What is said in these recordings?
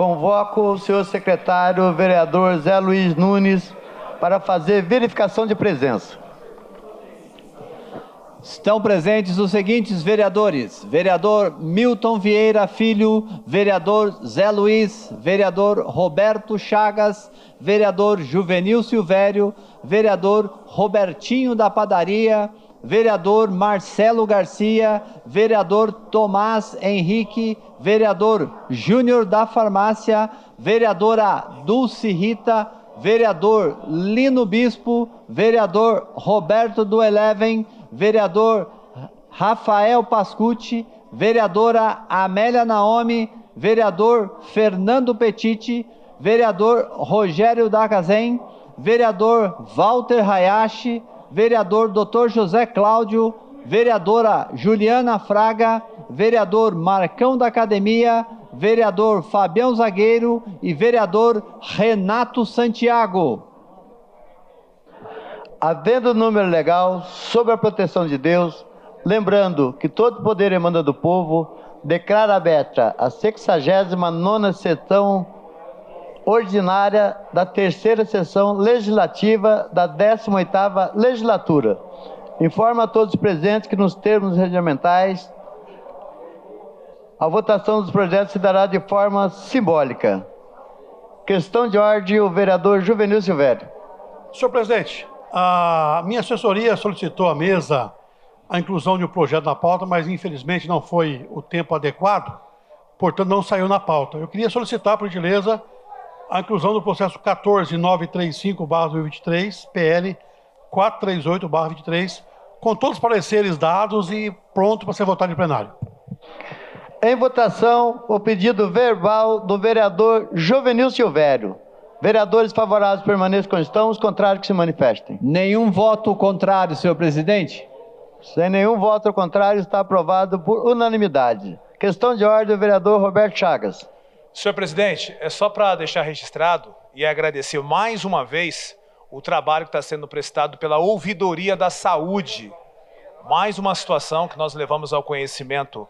Convoco o senhor secretário, vereador Zé Luiz Nunes, para fazer verificação de presença. Estão presentes os seguintes vereadores: vereador Milton Vieira Filho, vereador Zé Luiz, vereador Roberto Chagas, vereador Juvenil Silvério, vereador Robertinho da Padaria, vereador Marcelo Garcia, vereador Tomás Henrique, vereador Júnior da Farmácia, vereadora Dulce Rita, vereador Lino Bispo, vereador Roberto do Eleven, vereador Rafael Pascucci, vereadora Amélia Naomi, vereador Fernando Petiti, vereador Rogério Dacazem, vereador Walter Hayashi, vereador Dr. José Cláudio, vereadora Juliana Fraga, vereador Marcão da Academia, vereador Fabião Zagueiro e vereador Renato Santiago. Havendo número legal, sob a proteção de Deus, lembrando que todo poder emana do povo, declara aberta a 69ª sessão ordinária da terceira sessão legislativa da 18ª legislatura. Informa a todos os presentes que nos termos regimentais, a votação dos projetos se dará de forma simbólica. Questão de ordem, o vereador Juvenil Silvério. Senhor presidente, a minha assessoria solicitou à mesa a inclusão de um projeto na pauta, mas infelizmente não foi o tempo adequado, portanto não saiu na pauta. Eu queria solicitar, por gentileza, a inclusão do processo 14935/2023, PL 438/23, com todos os pareceres dados e pronto para ser votado em plenário. Em votação, o pedido verbal do vereador Juvenil Silvério. Vereadores favoráveis permaneçam como estão, os contrários que se manifestem. Nenhum voto contrário, senhor presidente. Sem nenhum voto contrário, está aprovado por unanimidade. Questão de ordem, o vereador Roberto Chagas. Senhor presidente, é só para deixar registrado e agradecer mais uma vez o trabalho que está sendo prestado pela Ouvidoria da Saúde. Mais uma situação que nós levamos ao conhecimento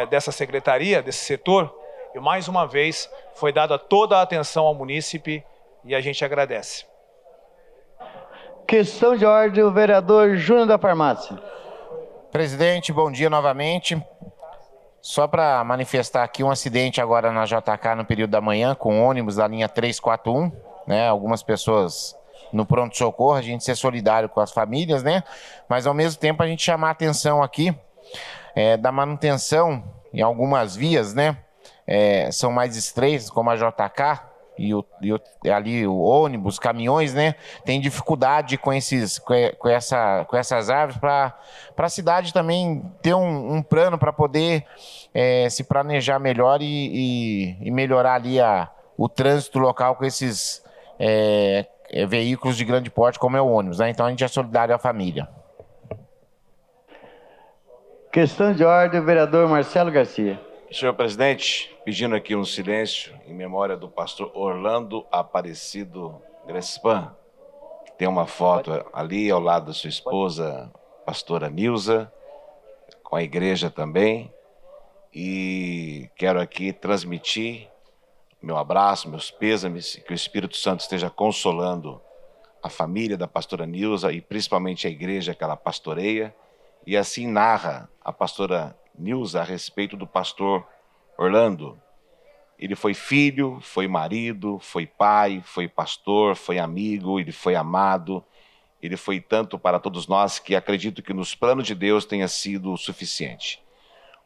dessa secretaria, desse setor, e mais uma vez foi dada toda a atenção ao munícipe e a gente agradece. Questão de ordem, o vereador Júnior da Farmácia. Presidente, bom dia novamente. Só para manifestar aqui um acidente agora na JK no período da manhã, com ônibus da linha 341, né? Algumas pessoas no pronto-socorro, a gente ser solidário com as famílias, né? Mas ao mesmo tempo a gente chamar a atenção aqui da manutenção em algumas vias, né? São mais estreitas, como a JK ali o ônibus, caminhões, né? Tem dificuldade com essas árvores para a cidade também ter um plano para poder se planejar melhor e melhorar ali o trânsito local com esses veículos de grande porte, como é o ônibus, né? Então a gente é solidário à família. Questão de ordem, o vereador Marcelo Garcia. Senhor presidente, pedindo aqui um silêncio em memória do pastor Orlando Aparecido Grespan, que tem uma foto ali ao lado da sua esposa, pastora Nilza, com a igreja também, e quero aqui transmitir meu abraço, meus pêsames, que o Espírito Santo esteja consolando a família da pastora Nilza e principalmente a igreja que ela pastoreia, e assim narra a pastora Nilza a respeito do pastor Orlando. Ele foi filho, foi marido, foi pai, foi pastor, foi amigo, ele foi amado, ele foi tanto para todos nós que acredito que nos planos de Deus tenha sido o suficiente.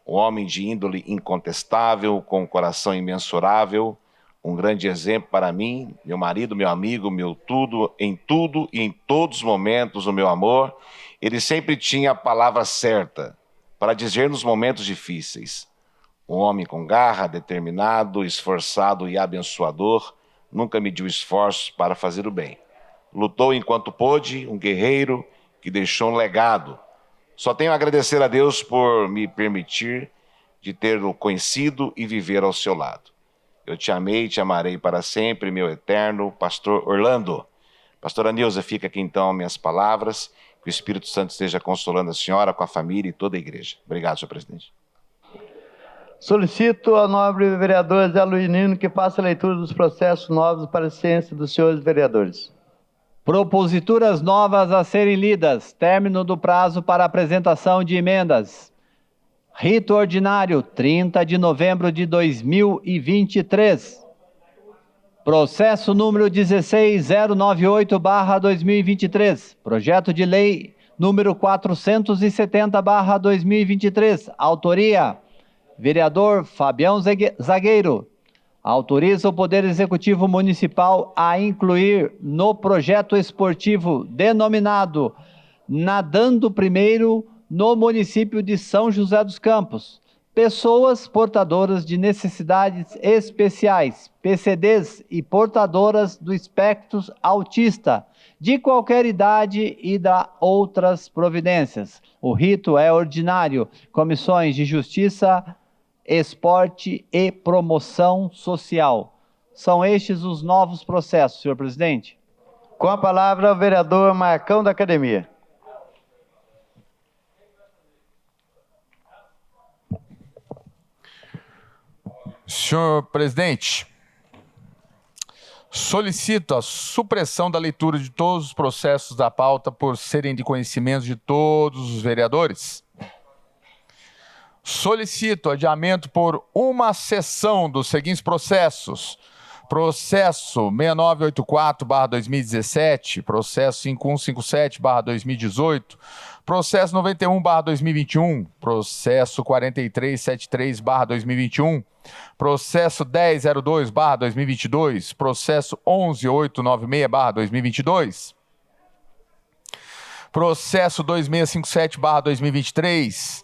Um homem de índole incontestável, com um coração imensurável, um grande exemplo para mim, meu marido, meu amigo, meu tudo e em todos os momentos o meu amor. Ele sempre tinha a palavra certa para dizer nos momentos difíceis. Um homem com garra, determinado, esforçado e abençoador, nunca mediu esforços para fazer o bem. Lutou enquanto pôde, um guerreiro que deixou um legado. Só tenho a agradecer a Deus por me permitir de tê-lo conhecido e viver ao seu lado. Eu te amei e te amarei para sempre, meu eterno pastor Orlando. Pastora Nilza, fica aqui então minhas palavras. Que o Espírito Santo esteja consolando a senhora, com a família e toda a igreja. Obrigado, senhor presidente. Solicito ao nobre vereador Zé Luiz Nino que faça a leitura dos processos novos para a ciência dos senhores vereadores. Proposituras novas a serem lidas. Término do prazo para apresentação de emendas. Rito ordinário, 30 de novembro de 2023. Processo número 16098/2023. Projeto de lei número 470/2023. Autoria: vereador Fabião Zagueiro. Autoriza o Poder Executivo Municipal a incluir no projeto esportivo denominado Nadando Primeiro no município de São José dos Campos pessoas portadoras de necessidades especiais, PCDs e portadoras do espectro autista, de qualquer idade e da outras providências. O rito é ordinário. Comissões de Justiça, Esporte e Promoção Social. São estes os novos processos, senhor presidente. Com a palavra, o vereador Marcão da Academia. Senhor presidente, solicito a supressão da leitura de todos os processos da pauta por serem de conhecimento de todos os vereadores. Solicito adiamento por uma sessão dos seguintes processos: processo 6984/2017, processo 5157/2018, processo 91/2021, processo 4373/2021, processo 1002/2022, processo 11896/2022, processo 2657/2023,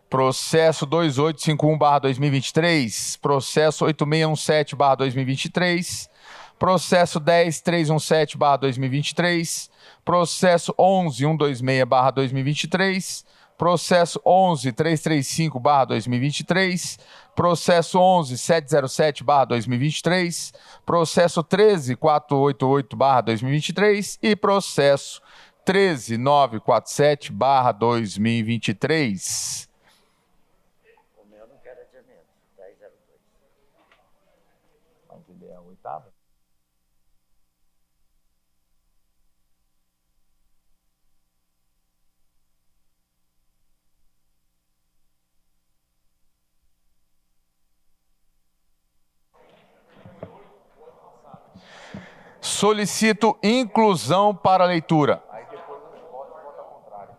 processo 2851/2023, processo 8617/2023, processo 10317/2023, processo 11126/2023, processo 11335/2023, processo 11707/2023, processo 13488/2023 e processo 13947/2023. Solicito inclusão para a leitura. Aí depois você vota contrário.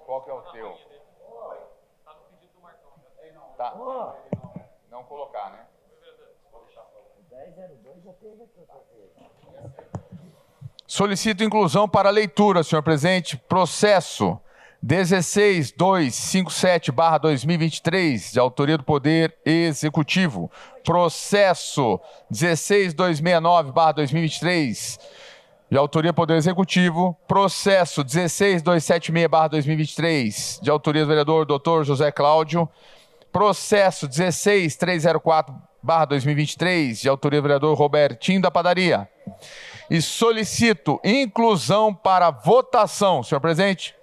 Qual que é o teu? Tá. Não colocar, né? Solicito inclusão para a leitura, senhor presidente. Processo 16257/2023, de autoria do Poder Executivo. Processo 16269/2023, de autoria do Poder Executivo. Processo 16276/2023, de autoria do vereador Dr. José Cláudio. Processo 16304/2023, de autoria do vereador Robertinho da Padaria. E solicito inclusão para votação, senhor presidente.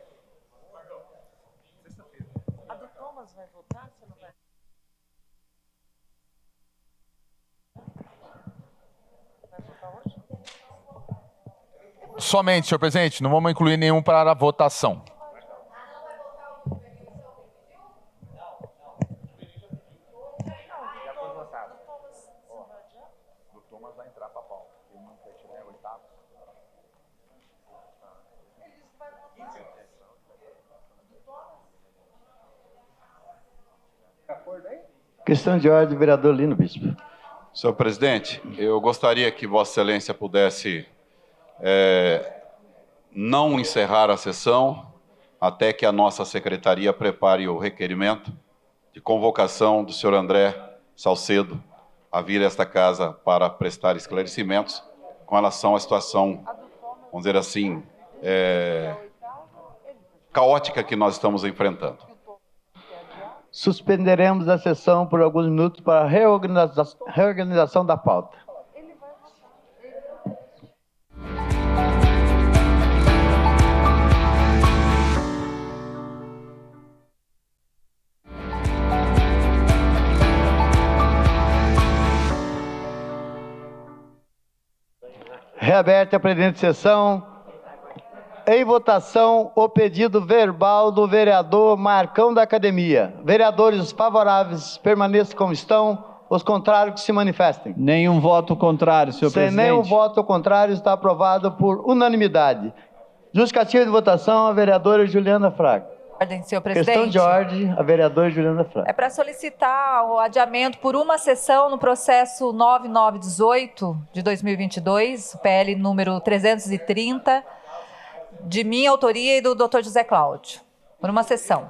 Somente, senhor presidente, não vamos incluir nenhum para a votação. Questão de ordem, vereador Lino Bispo. Senhor presidente, eu gostaria que Vossa Excelência pudesse não encerrar a sessão até que a nossa secretaria prepare o requerimento de convocação do senhor André Salcedo a vir a esta casa para prestar esclarecimentos com relação à situação, vamos dizer assim, caótica que nós estamos enfrentando. Suspenderemos a sessão por alguns minutos para reorganização da pauta. Reaberta a presente sessão. Em votação, o pedido verbal do vereador Marcão da Academia. Vereadores favoráveis, permaneçam como estão. Os contrários que se manifestem. Nenhum voto contrário, senhor Sem presidente. nenhum voto contrário, está aprovado por unanimidade. Justificativa de votação, a vereadora Juliana Fraga. Ordem, senhor presidente. Questão de ordem, a vereadora Juliana Fraga. É para solicitar o adiamento por uma sessão no processo 9918 de 2022, PL número 330, de minha autoria e do Dr. José Cláudio. Por uma sessão.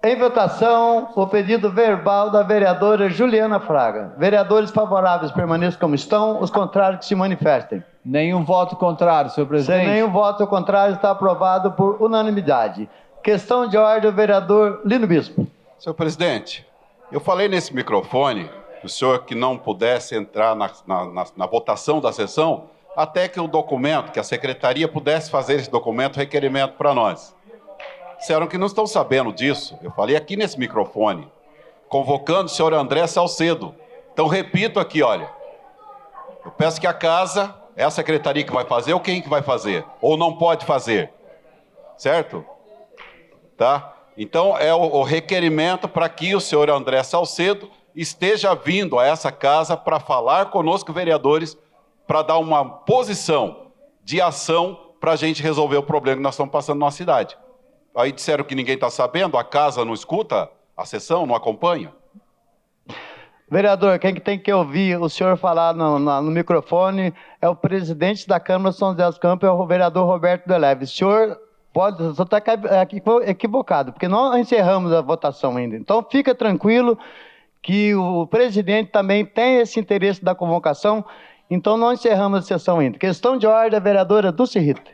Em votação, o pedido verbal da vereadora Juliana Fraga. Vereadores favoráveis permaneçam como estão, os contrários que se manifestem. Nenhum voto contrário, senhor presidente. Sem nenhum voto contrário, está aprovado por unanimidade. Questão de ordem, o vereador Lino Bispo. Senhor presidente, eu falei nesse microfone que o senhor que não pudesse entrar na votação da sessão até que o documento, que a secretaria pudesse fazer esse documento, requerimento para nós. Disseram que não estão sabendo disso. Eu falei aqui nesse microfone, convocando o senhor André Salcedo. Então, repito aqui, olha. Eu peço que a casa, é a secretaria que vai fazer ou quem que vai fazer? Ou não pode fazer? Certo? Tá? Então, é o requerimento para que o senhor André Salcedo esteja vindo a essa casa para falar conosco, vereadores, para dar uma posição de ação para a gente resolver o problema que nós estamos passando na nossa cidade. Aí disseram que ninguém está sabendo, a casa não escuta a sessão, não acompanha. Vereador, quem que tem que ouvir o senhor falar no microfone é o presidente da Câmara de São José dos Campos, é o vereador Roberto Deleve. O senhor só está equivocado, porque nós encerramos a votação ainda. Então, fica tranquilo que o presidente também tem esse interesse da convocação, então não encerramos a sessão ainda. Questão de ordem, a vereadora Dulce Rita.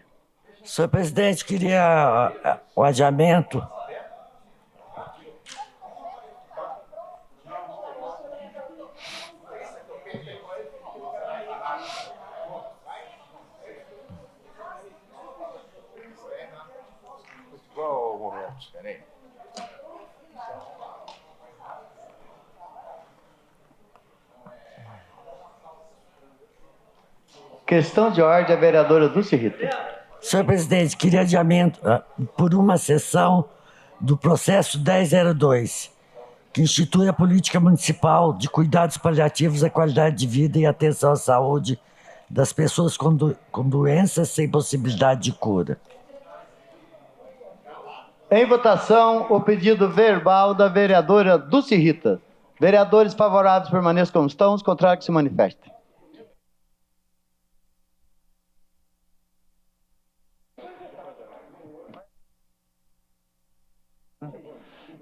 Senhor presidente, queria o adiamento. Questão de ordem, a vereadora Dulce Rita. Senhor presidente, queria adiamento por uma sessão do processo 1002, que institui a política municipal de cuidados paliativos à qualidade de vida e atenção à saúde das pessoas com doenças sem possibilidade de cura. Em votação, o pedido verbal da vereadora Dulce Rita. Vereadores favoráveis permaneçam como estão, os contrários que se manifestem.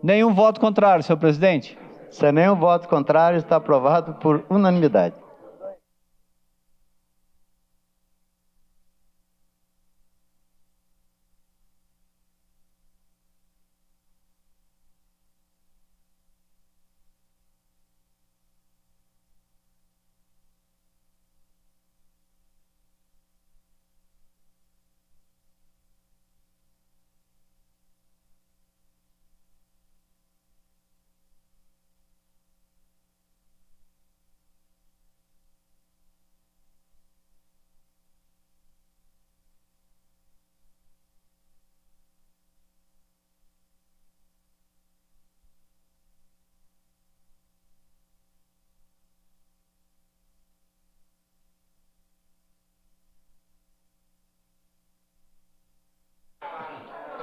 Nenhum voto contrário, senhor presidente. Sem nenhum voto contrário, está aprovado por unanimidade.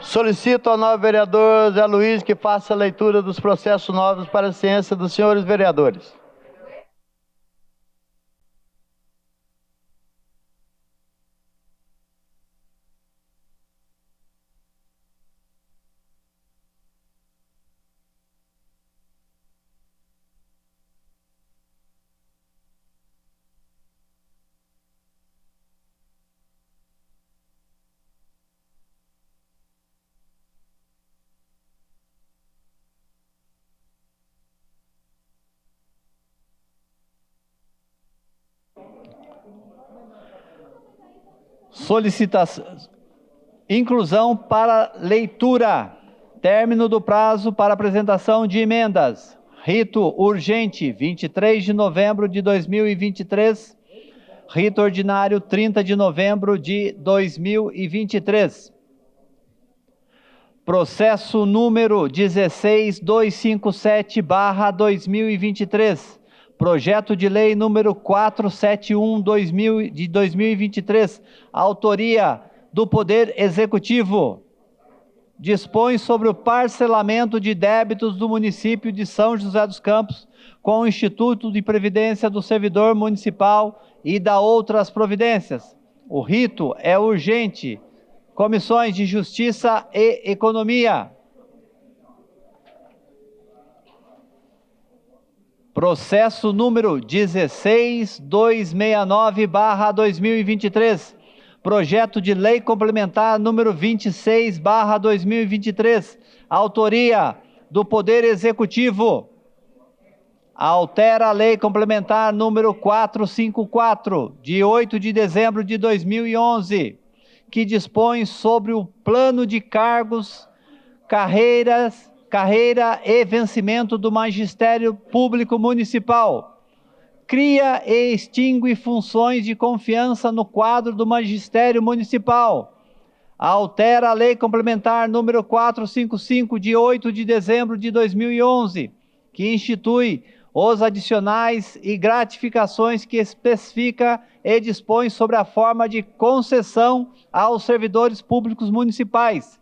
Solicito ao novo vereador Zé Luiz que faça a leitura dos processos novos para a ciência dos senhores vereadores. Solicitação. Inclusão para leitura. Término do prazo para apresentação de emendas. Rito urgente, 23 de novembro de 2023. Rito ordinário, 30 de novembro de 2023. Processo número 16257/2023. Projeto de lei número 471 de 2023. Autoria do Poder Executivo. Dispõe sobre o parcelamento de débitos do município de São José dos Campos com o Instituto de Previdência do Servidor Municipal e da outras providências. O rito é urgente. Comissões de Justiça e Economia. Processo número 16269/2023. Projeto de lei complementar número 26/2023. Autoria do Poder Executivo. Altera a lei complementar número 454, de 8 de dezembro de 2011, que dispõe sobre o plano de cargos, carreira e vencimento do Magistério Público Municipal. Cria e extingue funções de confiança no quadro do Magistério Municipal. Altera a Lei Complementar número 455, de 8 de dezembro de 2011, que institui os adicionais e gratificações que especifica e dispõe sobre a forma de concessão aos servidores públicos municipais.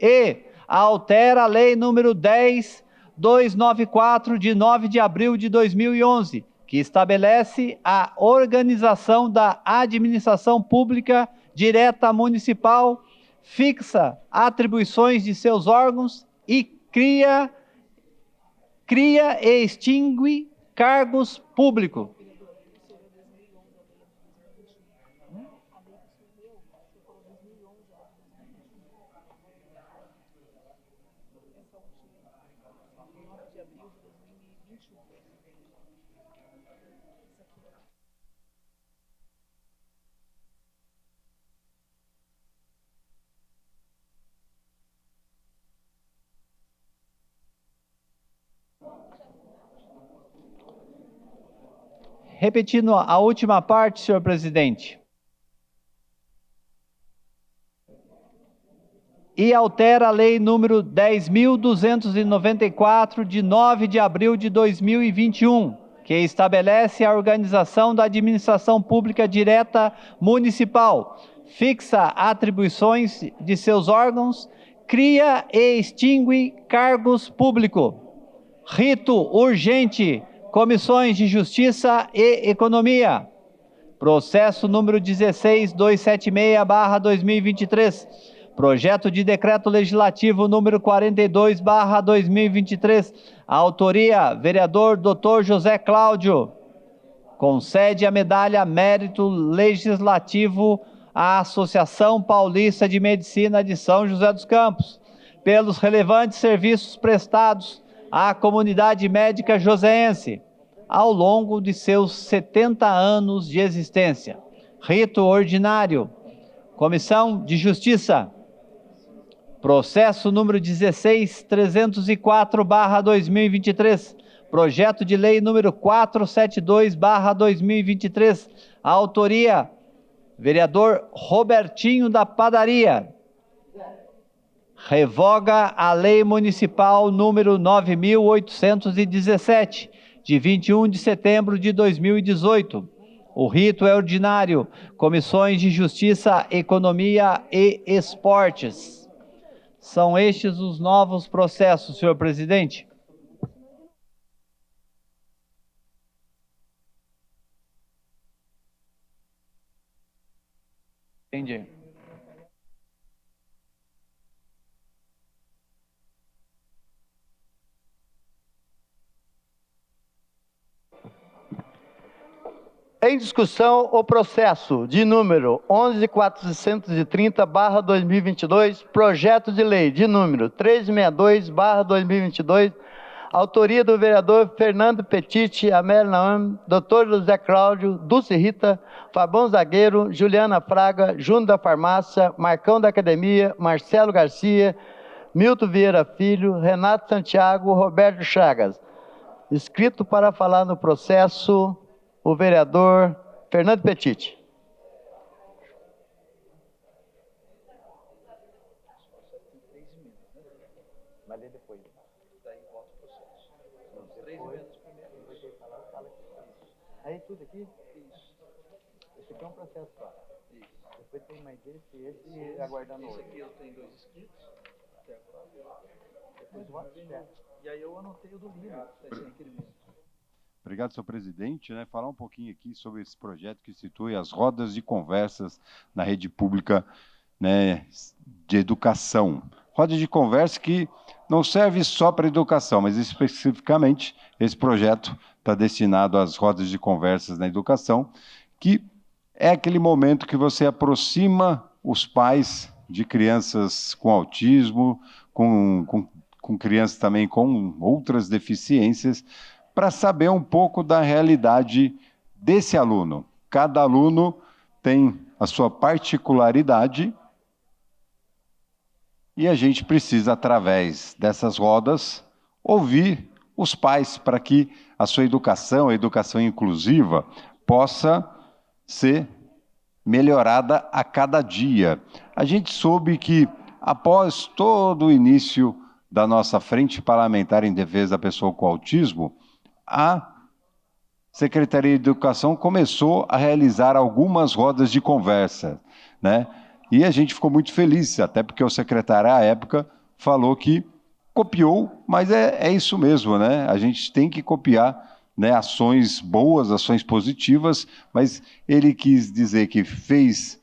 E altera a Lei número 10.294, de 9 de abril de 2011, que estabelece a organização da administração pública direta municipal, fixa atribuições de seus órgãos e cria e extingue cargos públicos. Repetindo a última parte, senhor presidente. E altera a lei número 10.294, de 9 de abril de 2021, que estabelece a organização da administração pública direta municipal, fixa atribuições de seus órgãos, cria e extingue cargos públicos. Rito urgente. Comissões de Justiça e Economia. Processo número 16276/2023. Projeto de Decreto Legislativo número 42/2023. Autoria, vereador Dr. José Cláudio. Concede a medalha Mérito Legislativo à Associação Paulista de Medicina de São José dos Campos, pelos relevantes serviços prestados à comunidade médica joseense, ao longo de seus 70 anos de existência. Rito ordinário. Comissão de Justiça. Processo número 16304/2023. Projeto de lei número 472/2023. Autoria, vereador Robertinho da Padaria. Revoga a Lei Municipal número 9.817, de 21 de setembro de 2018. O rito é ordinário. Comissões de Justiça, Economia e Esportes. São estes os novos processos, senhor presidente. Entendi. Em discussão, o processo de número 11.430/2022, projeto de lei de número 362/2022, autoria do vereador Fernando Petit, Amélia Naomi, Dr. José Cláudio, Dulce Rita, Fabão Zagueiro, Juliana Fraga, Júnior da Farmácia, Marcão da Academia, Marcelo Garcia, Milton Vieira Filho, Renato Santiago, Roberto Chagas. Inscrito para falar no processo, o vereador Fernando Petit. Aí tudo aqui? Isso. Esse aqui é um processo só. Isso. Depois tem mais esse e aguardando outro. Esse aqui eu tenho 2 inscritos. Depois o outro. E aí eu anotei o do Lino, aquele mesmo. Obrigado, senhor presidente. Falar um pouquinho aqui sobre esse projeto que institui as rodas de conversas na rede pública, de educação. Roda de conversa que não serve só para educação, mas especificamente esse projeto está destinado às rodas de conversas na educação, que é aquele momento que você aproxima os pais de crianças com autismo, com crianças também com outras deficiências, para saber um pouco da realidade desse aluno. Cada aluno tem a sua particularidade e a gente precisa, através dessas rodas, ouvir os pais para que a sua educação, a educação inclusiva, possa ser melhorada a cada dia. A gente soube que, após todo o início da nossa Frente Parlamentar em Defesa da Pessoa com Autismo, a Secretaria de Educação começou a realizar algumas rodas de conversa, E a gente ficou muito feliz, até porque o secretário, à época, falou que copiou, mas é isso mesmo, A gente tem que copiar, ações boas, ações positivas, mas ele quis dizer que fez,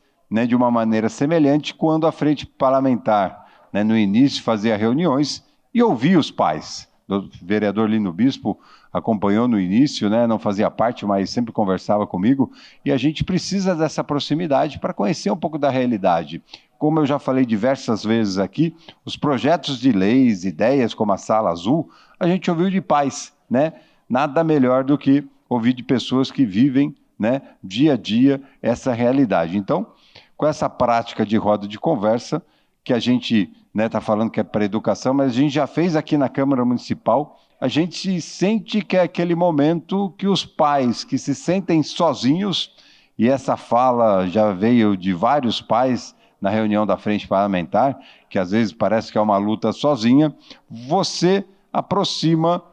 de uma maneira semelhante quando a Frente Parlamentar, no início, fazia reuniões e ouvia os pais. O vereador Lino Bispo acompanhou no início, não fazia parte, mas sempre conversava comigo, e a gente precisa dessa proximidade para conhecer um pouco da realidade. Como eu já falei diversas vezes aqui, os projetos de leis, ideias como a Sala Azul, a gente ouviu de pais, Nada melhor do que ouvir de pessoas que vivem, dia a dia, essa realidade. Então, com essa prática de roda de conversa, que a gente está falando que é para educação, mas a gente já fez aqui na Câmara Municipal, a gente sente que é aquele momento que os pais que se sentem sozinhos, e essa fala já veio de vários pais na reunião da Frente Parlamentar, que às vezes parece que é uma luta sozinha, você aproxima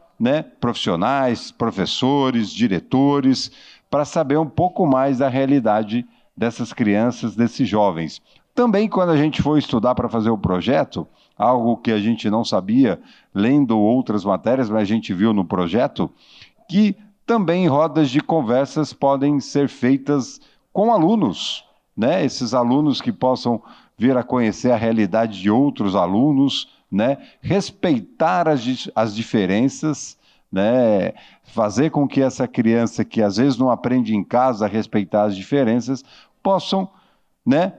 profissionais, professores, diretores, para saber um pouco mais da realidade dessas crianças, desses jovens. Também, quando a gente foi estudar para fazer o projeto, algo que a gente não sabia, lendo outras matérias, mas a gente viu no projeto, que também rodas de conversas podem ser feitas com alunos, Esses alunos que possam vir a conhecer a realidade de outros alunos, respeitar as diferenças, fazer com que essa criança que às vezes não aprende em casa a respeitar as diferenças, possam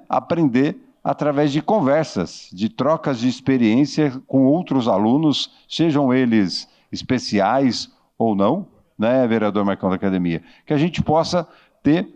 aprender através de conversas, de trocas de experiência com outros alunos, sejam eles especiais ou não, vereador Marcão da Academia, que a gente possa ter,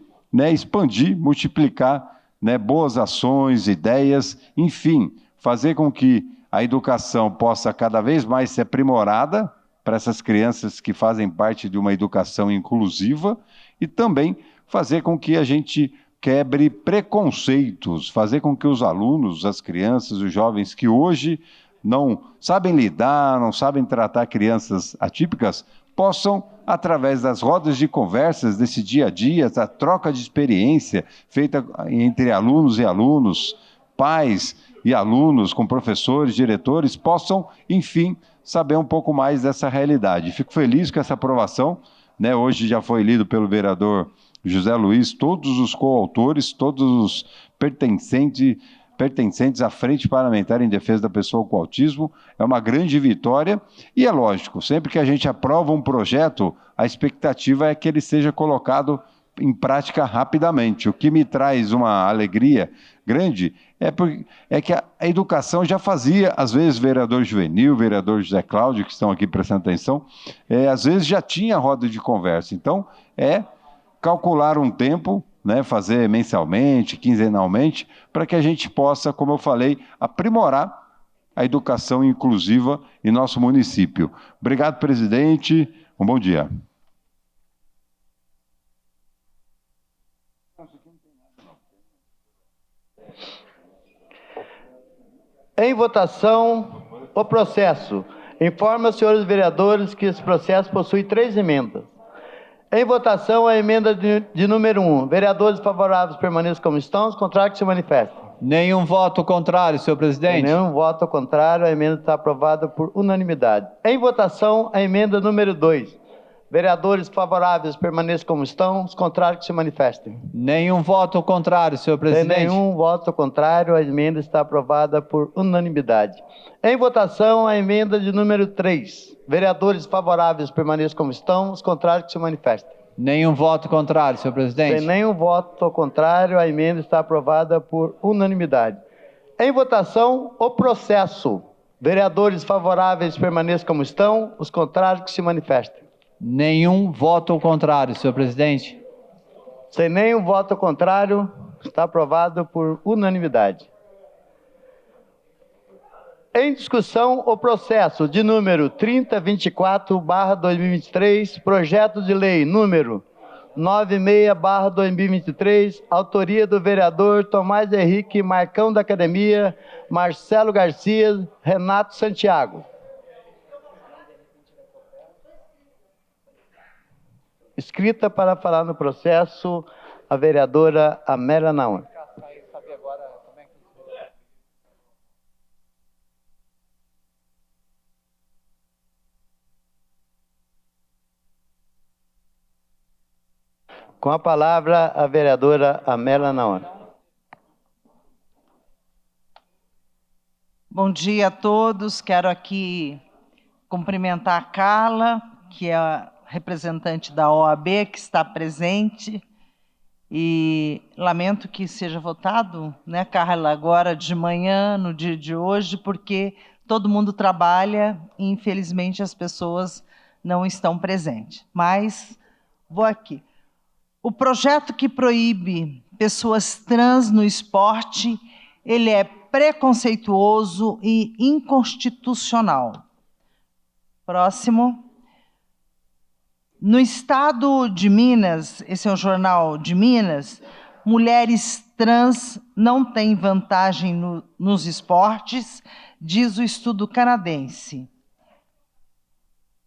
expandir, multiplicar, boas ações, ideias, enfim, fazer com que a educação possa cada vez mais ser aprimorada para essas crianças que fazem parte de uma educação inclusiva e também fazer com que a gente quebre preconceitos, fazer com que os alunos, as crianças, os jovens que hoje não sabem lidar, não sabem tratar crianças atípicas, possam, através das rodas de conversas desse dia a dia, da troca de experiência feita entre alunos e alunos, pais e alunos, com professores, diretores, possam, enfim, saber um pouco mais dessa realidade. Fico feliz com essa aprovação, hoje já foi lido pelo vereador José Luiz, todos os coautores, todos os pertencentes à Frente Parlamentar em Defesa da Pessoa com Autismo, é uma grande vitória e é lógico, sempre que a gente aprova um projeto, a expectativa é que ele seja colocado em prática rapidamente. O que me traz uma alegria grande é que a educação já fazia, às vezes, vereador Juvenil, vereador José Cláudio, que estão aqui prestando atenção, às vezes já tinha roda de conversa. Então, calcular um tempo, fazer mensalmente, quinzenalmente, para que a gente possa, como eu falei, aprimorar a educação inclusiva em nosso município. Obrigado, presidente. Um bom dia. Em votação, o processo. Informa aos senhores vereadores que esse processo possui 3 emendas. Em votação, a emenda de número 1. Vereadores favoráveis permaneçam como estão, os contrários que se manifestem. Nenhum voto contrário, senhor presidente. Nenhum voto contrário, a emenda está aprovada por unanimidade. Em votação, a emenda número 2. Vereadores favoráveis permaneçam como estão, os contrários que se manifestem. Nenhum voto contrário, senhor presidente. Sem nenhum voto contrário, a emenda está aprovada por unanimidade. Em votação, a emenda de número 3. Vereadores favoráveis permaneçam como estão, os contrários que se manifestem. Nenhum voto contrário, senhor presidente. Sem nenhum voto contrário, a emenda está aprovada por unanimidade. Em votação, o processo. Vereadores favoráveis permaneçam como estão, os contrários que se manifestem. Nenhum voto contrário, senhor presidente. Sem nenhum voto contrário, está aprovado por unanimidade. Em discussão, o processo de número 3024/2023, projeto de lei número 96/2023, autoria do vereador Tomás Henrique Marcão da Academia, Marcelo Garcia, Renato Santiago. Escrita para falar no processo, a vereadora Amélia Naum. Com a palavra, a vereadora Amélia Naum. Bom dia a todos. Quero aqui cumprimentar a Carla, que é a representante da OAB, que está presente. E lamento que seja votado, né, Carla, agora de manhã, no dia de hoje, porque todo mundo trabalha e, infelizmente, as pessoas não estão presentes. Mas vou aqui. O projeto que proíbe pessoas trans no esporte, ele é preconceituoso e inconstitucional. Próximo. No estado de Minas, esse é um jornal de Minas, mulheres trans não têm vantagem nos esportes, diz o estudo canadense.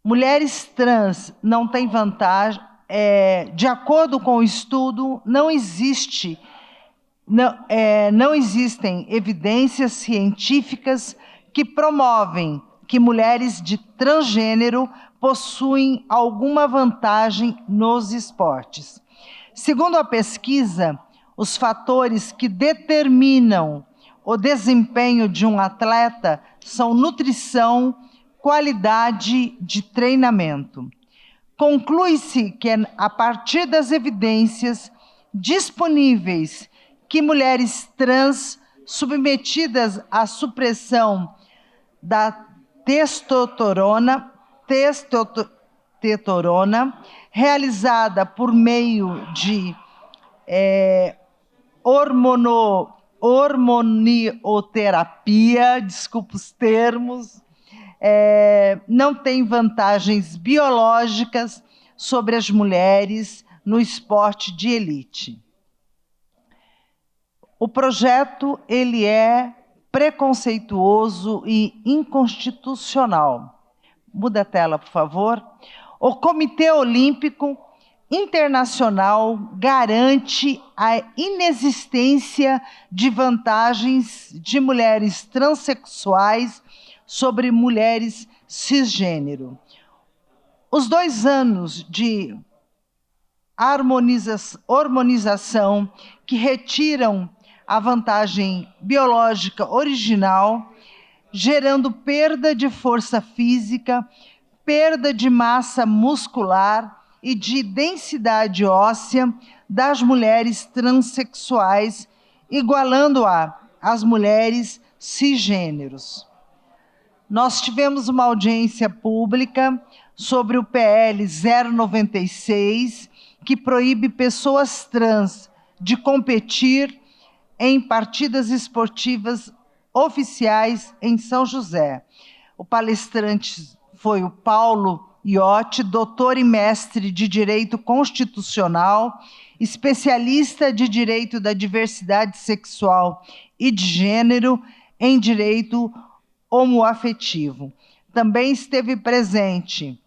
Mulheres trans não têm vantagem, de acordo com o estudo, não existem evidências científicas que promovem que mulheres de transgênero possuem alguma vantagem nos esportes. Segundo a pesquisa, os fatores que determinam o desempenho de um atleta são nutrição, qualidade de treinamento. Conclui-se que é a partir das evidências disponíveis que mulheres trans submetidas à supressão da testosterona realizada por meio de hormonioterapia, desculpa os termos, não tem vantagens biológicas sobre as mulheres no esporte de elite. O projeto, ele é preconceituoso e inconstitucional. Muda a tela, por favor. O Comitê Olímpico Internacional garante a inexistência de vantagens de mulheres transexuais sobre mulheres cisgênero. Os 2 anos de harmonização que retiram a vantagem biológica original, gerando perda de força física, perda de massa muscular e de densidade óssea das mulheres transexuais, igualando-a às mulheres cisgêneros. Nós tivemos uma audiência pública sobre o PL 096, que proíbe pessoas trans de competir em partidas esportivas oficiais em São José. O palestrante foi o Paulo Iotti, doutor e mestre de Direito Constitucional, especialista de Direito da Diversidade Sexual e de Gênero, em direito homoafetivo. Também esteve presente,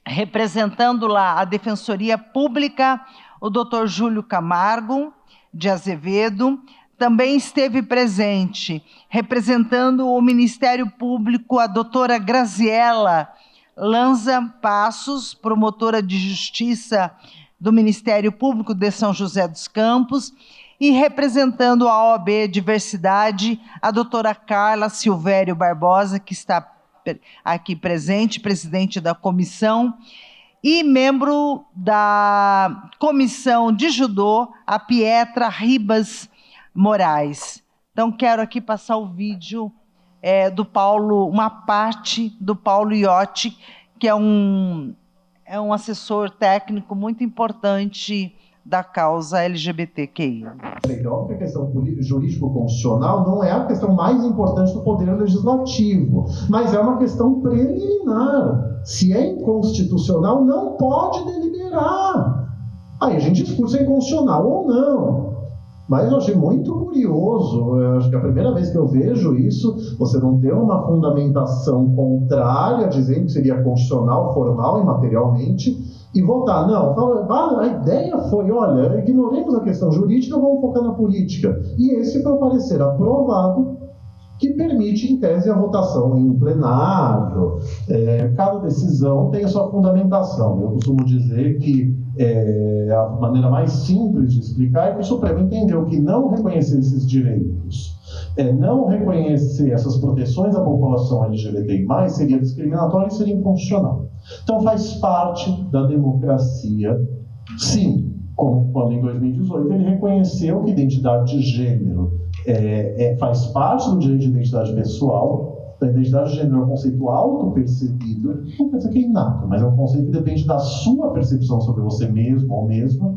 representando lá a Defensoria Pública, o Dr. Júlio Camargo de Azevedo. Também esteve presente, representando o Ministério Público, a doutora Graziela Lanza Passos, promotora de Justiça do Ministério Público de São José dos Campos, e representando a OAB Diversidade, a doutora Carla Silvério Barbosa, que está aqui presente, presidente da comissão, e membro da comissão de judô, a Pietra Ribas Moraes. Então, quero aqui passar o vídeo do Paulo, uma parte do Paulo Iotti, que é um assessor técnico muito importante da causa LGBTQI. Então, a questão jurídico-constitucional não é a questão mais importante do Poder Legislativo, mas é uma questão preliminar. Se é inconstitucional, não pode deliberar. Aí a gente discute se é inconstitucional ou não. Mas eu achei muito curioso, eu acho que é a primeira vez que eu vejo isso, você não ter uma fundamentação contrária, dizendo que seria constitucional, formal e materialmente, e votar. Não, a ideia foi, olha, ignoremos a questão jurídica, vamos focar na política. E esse foi o parecer aprovado, que permite, em tese, a votação em plenário. Cada decisão tem a sua fundamentação. Eu costumo dizer que a maneira mais simples de explicar é que o Supremo entendeu que não reconhecer esses direitos, não reconhecer essas proteções à população LGBTI+, seria discriminatório e seria inconstitucional. Então faz parte da democracia, sim, como quando em 2018 ele reconheceu que identidade de gênero faz parte do direito de identidade pessoal. A identidade de gênero é um conceito auto-percebido, não quer dizer que é inato, mas é um conceito que depende da sua percepção sobre você mesmo ou mesma,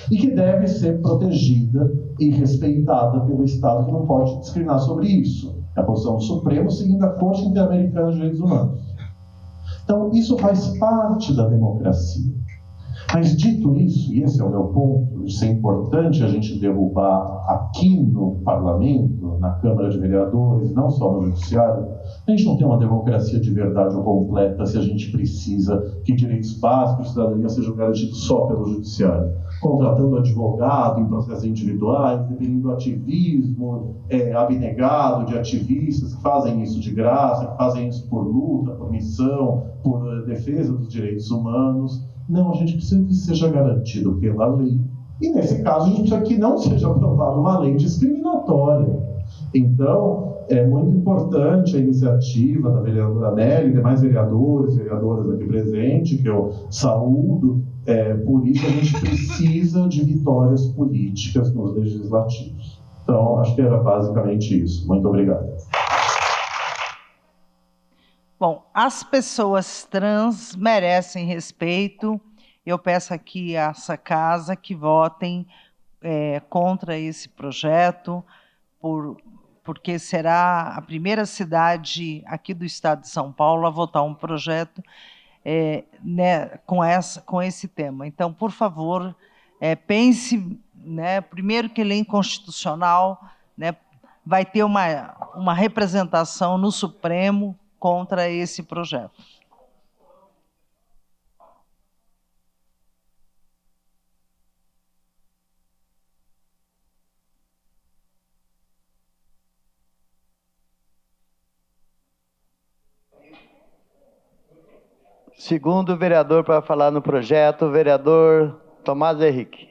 e que deve ser protegida e respeitada pelo Estado, que não pode discriminar sobre isso. É a posição do Supremo, seguindo a Corte Interamericana de Direitos Humanos. Então, isso faz parte da democracia. Mas dito isso, e esse é o meu ponto, isso é importante a gente derrubar aqui no Parlamento, na Câmara de Vereadores, não só no Judiciário, a gente não tem uma democracia de verdade ou completa se a gente precisa que direitos básicos de cidadania sejam garantidos só pelo Judiciário. Contratando advogado em processos individuais, dependendo do ativismo abnegado de ativistas que fazem isso de graça, que fazem isso por luta, por missão, por defesa dos direitos humanos. Não, a gente precisa que seja garantido pela lei. E, nesse caso, a gente precisa que não seja aprovada uma lei discriminatória. Então, é muito importante a iniciativa da vereadora Nelly e demais vereadores e vereadoras aqui presentes, que eu saúdo. Por isso, a gente precisa de vitórias políticas nos legislativos. Então, acho que era basicamente isso. Muito obrigado. Bom, as pessoas trans merecem respeito. Eu peço aqui a essa casa que votem contra esse projeto, porque será a primeira cidade aqui do estado de São Paulo a votar um projeto com esse tema. Então, por favor, pense, primeiro que ele é inconstitucional, vai ter uma representação no Supremo contra esse projeto. Segundo vereador para falar no projeto, o vereador Tomás Henrique.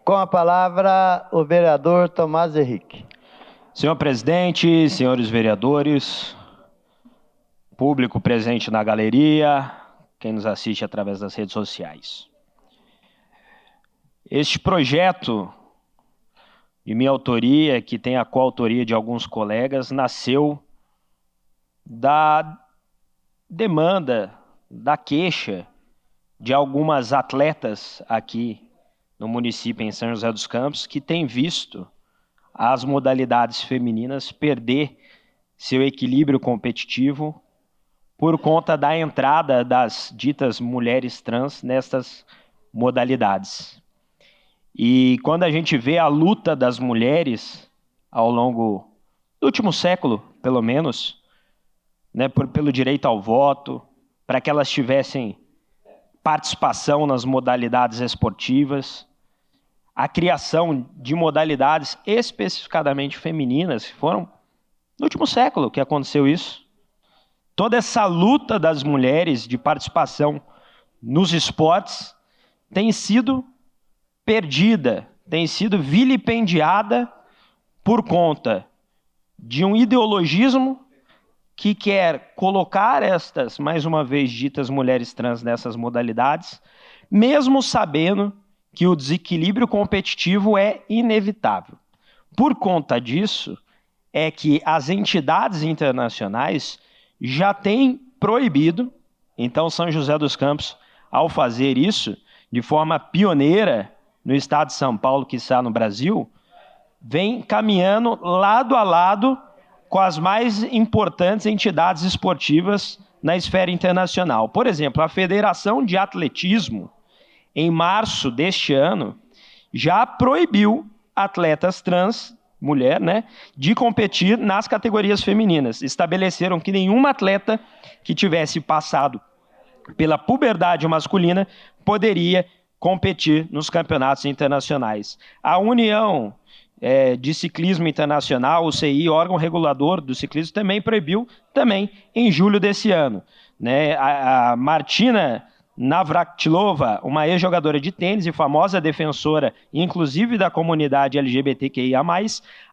Com a palavra, o vereador Tomás Henrique. Senhor presidente, senhores vereadores, público presente na galeria, quem nos assiste através das redes sociais. Este projeto, de minha autoria, que tem a coautoria de alguns colegas, nasceu da demanda, da queixa de algumas atletas aqui no município, em São José dos Campos, que tem visto as modalidades femininas perder seu equilíbrio competitivo por conta da entrada das ditas mulheres trans nessas modalidades. E quando a gente vê a luta das mulheres ao longo do último século, pelo menos, né, pelo direito ao voto, para que elas tivessem participação nas modalidades esportivas, a criação de modalidades especificadamente femininas, foram no último século que aconteceu isso. Toda essa luta das mulheres de participação nos esportes tem sido perdida, tem sido vilipendiada por conta de um ideologismo que quer colocar estas, mais uma vez ditas mulheres trans nessas modalidades, mesmo sabendo que o desequilíbrio competitivo é inevitável. Por conta disso, é que as entidades internacionais já têm proibido, então São José dos Campos, ao fazer isso, de forma pioneira no estado de São Paulo, que está no Brasil, vem caminhando lado a lado com as mais importantes entidades esportivas na esfera internacional. Por exemplo, a Federação de Atletismo, em março deste ano, já proibiu atletas trans, mulher, né, de competir nas categorias femininas. Estabeleceram que nenhuma atleta que tivesse passado pela puberdade masculina poderia competir nos campeonatos internacionais. A União de Ciclismo Internacional, o CI, órgão regulador do ciclismo, também proibiu, também em julho desse ano. Né? A Martina Navratilova, uma ex-jogadora de tênis e famosa defensora, inclusive da comunidade LGBTQIA+,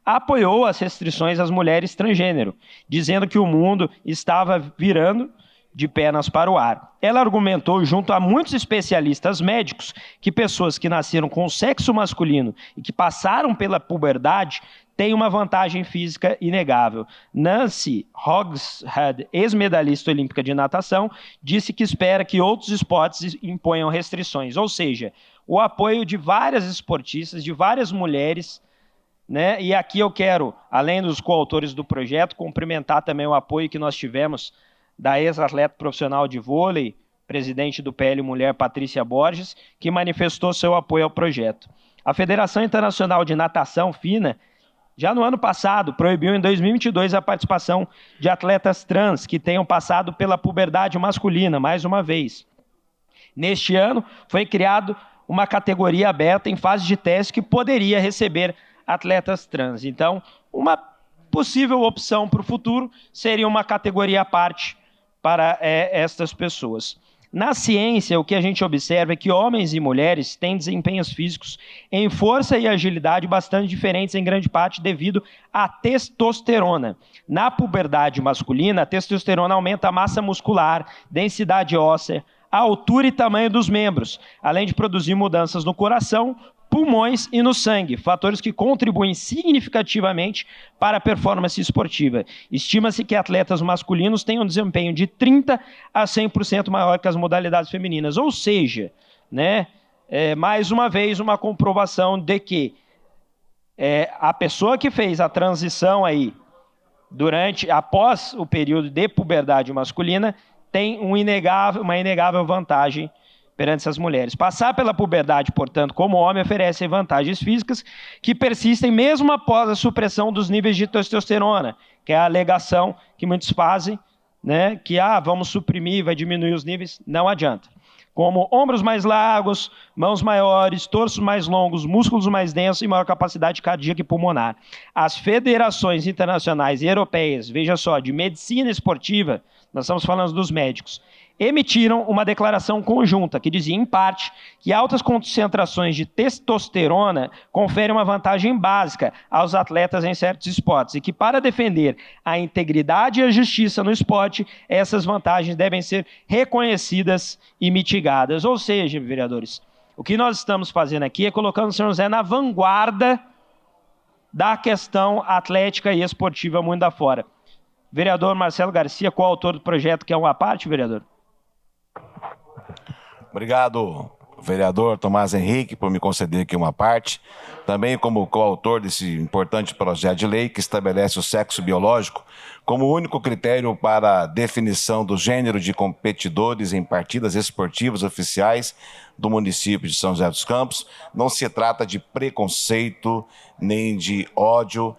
apoiou as restrições às mulheres transgênero, dizendo que o mundo estava virando de pernas para o ar. Ela argumentou, junto a muitos especialistas médicos, que pessoas que nasceram com sexo masculino e que passaram pela puberdade têm uma vantagem física inegável. Nancy Hogshead, ex-medalhista olímpica de natação, disse que espera que outros esportes imponham restrições, ou seja, o apoio de várias esportistas, de várias mulheres, né? E aqui eu quero, além dos coautores do projeto, cumprimentar também o apoio que nós tivemos da ex-atleta profissional de vôlei, presidente do PL Mulher, Patrícia Borges, que manifestou seu apoio ao projeto. A Federação Internacional de Natação, FINA, já no ano passado, proibiu em 2022 a participação de atletas trans que tenham passado pela puberdade masculina, mais uma vez. Neste ano, foi criado uma categoria aberta em fase de teste que poderia receber atletas trans. Então, uma possível opção para o futuro seria uma categoria à parte para estas pessoas. Na ciência, o que a gente observa é que homens e mulheres têm desempenhos físicos em força e agilidade bastante diferentes, em grande parte devido à testosterona. Na puberdade masculina, a testosterona aumenta a massa muscular, densidade óssea, a altura e tamanho dos membros, além de produzir mudanças no coração, pulmões e no sangue, fatores que contribuem significativamente para a performance esportiva. Estima-se que atletas masculinos têm um desempenho de 30% a 100% maior que as modalidades femininas, ou seja, né, mais uma vez uma comprovação de que a pessoa que fez a transição aí após o período de puberdade masculina tem uma inegável vantagem perante essas mulheres. Passar pela puberdade, portanto, como homem, oferece vantagens físicas que persistem mesmo após a supressão dos níveis de testosterona, que é a alegação que muitos fazem, né, que vamos suprimir, vai diminuir os níveis, não adianta. Como ombros mais largos, mãos maiores, torsos mais longos, músculos mais densos e maior capacidade cardíaca e pulmonar. As federações internacionais e europeias, veja só, de medicina esportiva, nós estamos falando dos médicos, emitiram uma declaração conjunta que dizia, em parte, que altas concentrações de testosterona conferem uma vantagem básica aos atletas em certos esportes e que, para defender a integridade e a justiça no esporte, essas vantagens devem ser reconhecidas e mitigadas. Ou seja, vereadores, o que nós estamos fazendo aqui é colocando o São José na vanguarda da questão atlética e esportiva mundo afora. Vereador Marcelo Garcia, coautor do projeto, que é uma parte, vereador? Obrigado, vereador Tomás Henrique por me conceder aqui uma parte, também como coautor desse importante projeto de lei que estabelece o sexo biológico como único critério para a definição do gênero de competidores em partidas esportivas oficiais do município de São José dos Campos. Não se trata de preconceito nem de ódio.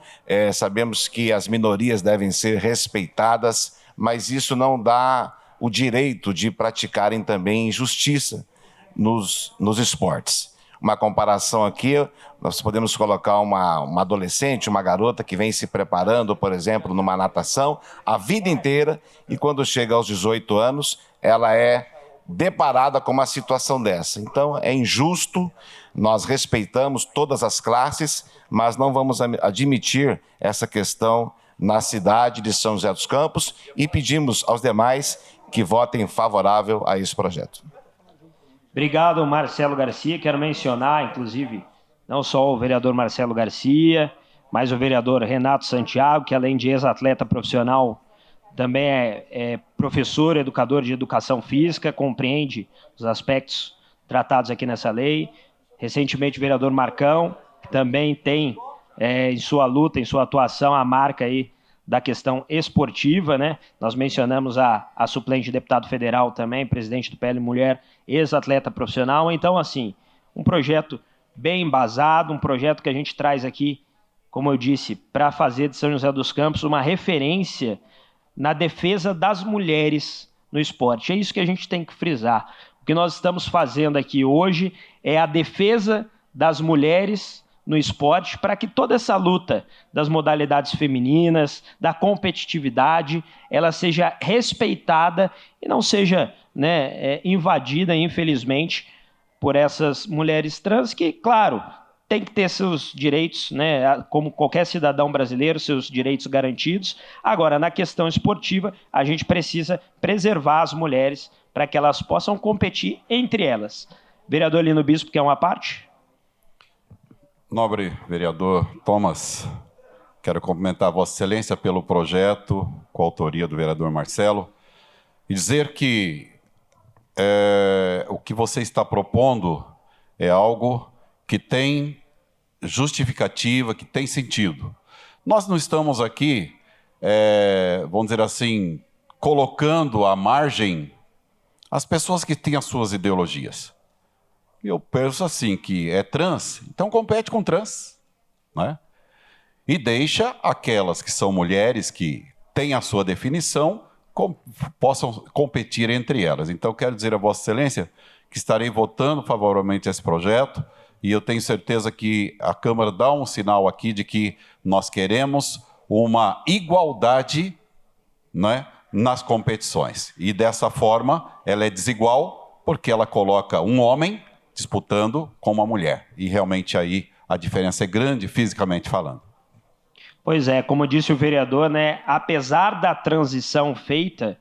Sabemos que as minorias devem ser respeitadas, mas isso não dá o direito de praticarem também injustiça nos esportes. Uma comparação aqui, nós podemos colocar uma adolescente, uma garota que vem se preparando, por exemplo, numa natação a vida inteira e quando chega aos 18 anos, ela é deparada com uma situação dessa. Então, é injusto, nós respeitamos todas as classes, mas não vamos admitir essa questão na cidade de São José dos Campos e pedimos aos demais que votem favorável a esse projeto. Obrigado, Marcelo Garcia. Quero mencionar, inclusive, não só o vereador Marcelo Garcia, mas o vereador Renato Santiago, que além de ex-atleta profissional, também é professor, educador de educação física, compreende os aspectos tratados aqui nessa lei. Recentemente, o vereador Marcão, que também tem em sua luta, em sua atuação, a marca aí da questão esportiva, né? Nós mencionamos a suplente de deputado federal também, presidente do PL Mulher, ex-atleta profissional. Então, assim, um projeto bem embasado, um projeto que a gente traz aqui, como eu disse, para fazer de São José dos Campos uma referência na defesa das mulheres no esporte. É isso que a gente tem que frisar. O que nós estamos fazendo aqui hoje é a defesa das mulheres no esporte, para que toda essa luta das modalidades femininas, da competitividade, ela seja respeitada e não seja invadida, infelizmente, por essas mulheres trans que, claro, tem que ter seus direitos, como qualquer cidadão brasileiro, seus direitos garantidos. Agora, na questão esportiva, a gente precisa preservar as mulheres para que elas possam competir entre elas. Vereador Lino Bispo, quer uma parte? Nobre vereador Thomas, quero cumprimentar Vossa Excelência pelo projeto, com a autoria do vereador Marcelo, e dizer que o que você está propondo é algo que tem justificativa, que tem sentido. Nós não estamos aqui, vamos dizer assim, colocando à margem as pessoas que têm as suas ideologias. Eu penso assim, que é trans, então compete com trans, né? E deixa aquelas que são mulheres, que têm a sua definição, possam competir entre elas. Então, quero dizer a Vossa Excelência que estarei votando favoravelmente a esse projeto e eu tenho certeza que a Câmara dá um sinal aqui de que nós queremos uma igualdade, né, nas competições. E dessa forma, ela é desigual porque ela coloca um homem disputando com uma mulher. E realmente aí a diferença é grande, fisicamente falando. Pois é, como disse o vereador, apesar da transição feita,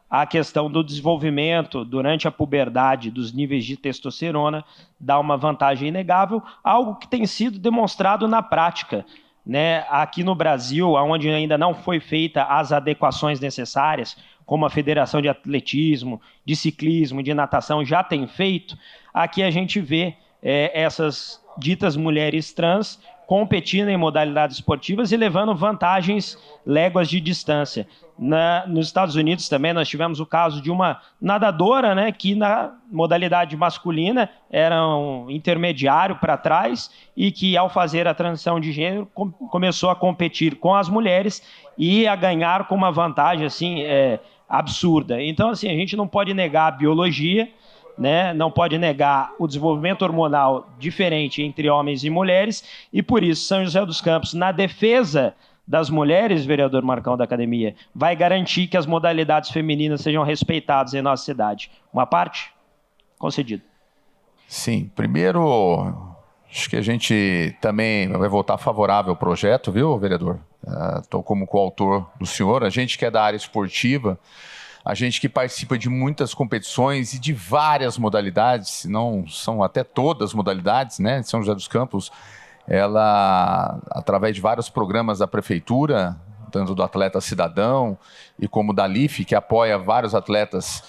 a questão do desenvolvimento durante a puberdade dos níveis de testosterona dá uma vantagem inegável, algo que tem sido demonstrado na prática. Aqui no Brasil, onde ainda não foi feita as adequações necessárias, como a Federação de Atletismo, de Ciclismo, de Natação já tem feito, aqui a gente vê essas ditas mulheres trans competindo em modalidades esportivas e levando vantagens léguas de distância. Nos Estados Unidos também nós tivemos o caso de uma nadadora, que na modalidade masculina era um intermediário para trás e que ao fazer a transição de gênero começou a competir com as mulheres e a ganhar com uma vantagem assim, absurda. Então, assim, a gente não pode negar a biologia, não pode negar o desenvolvimento hormonal diferente entre homens e mulheres, e por isso São José dos Campos, na defesa das mulheres, vereador Marcão da Academia, vai garantir que as modalidades femininas sejam respeitadas em nossa cidade. Uma parte? Concedido. Sim, primeiro, acho que a gente também vai votar favorável ao projeto, viu, vereador? Estou como coautor do senhor, a gente que é da área esportiva, a gente que participa de muitas competições e de várias modalidades, não são até todas modalidades, São José dos Campos, ela, através de vários programas da prefeitura, tanto do Atleta Cidadão e como da LIF, que apoia vários atletas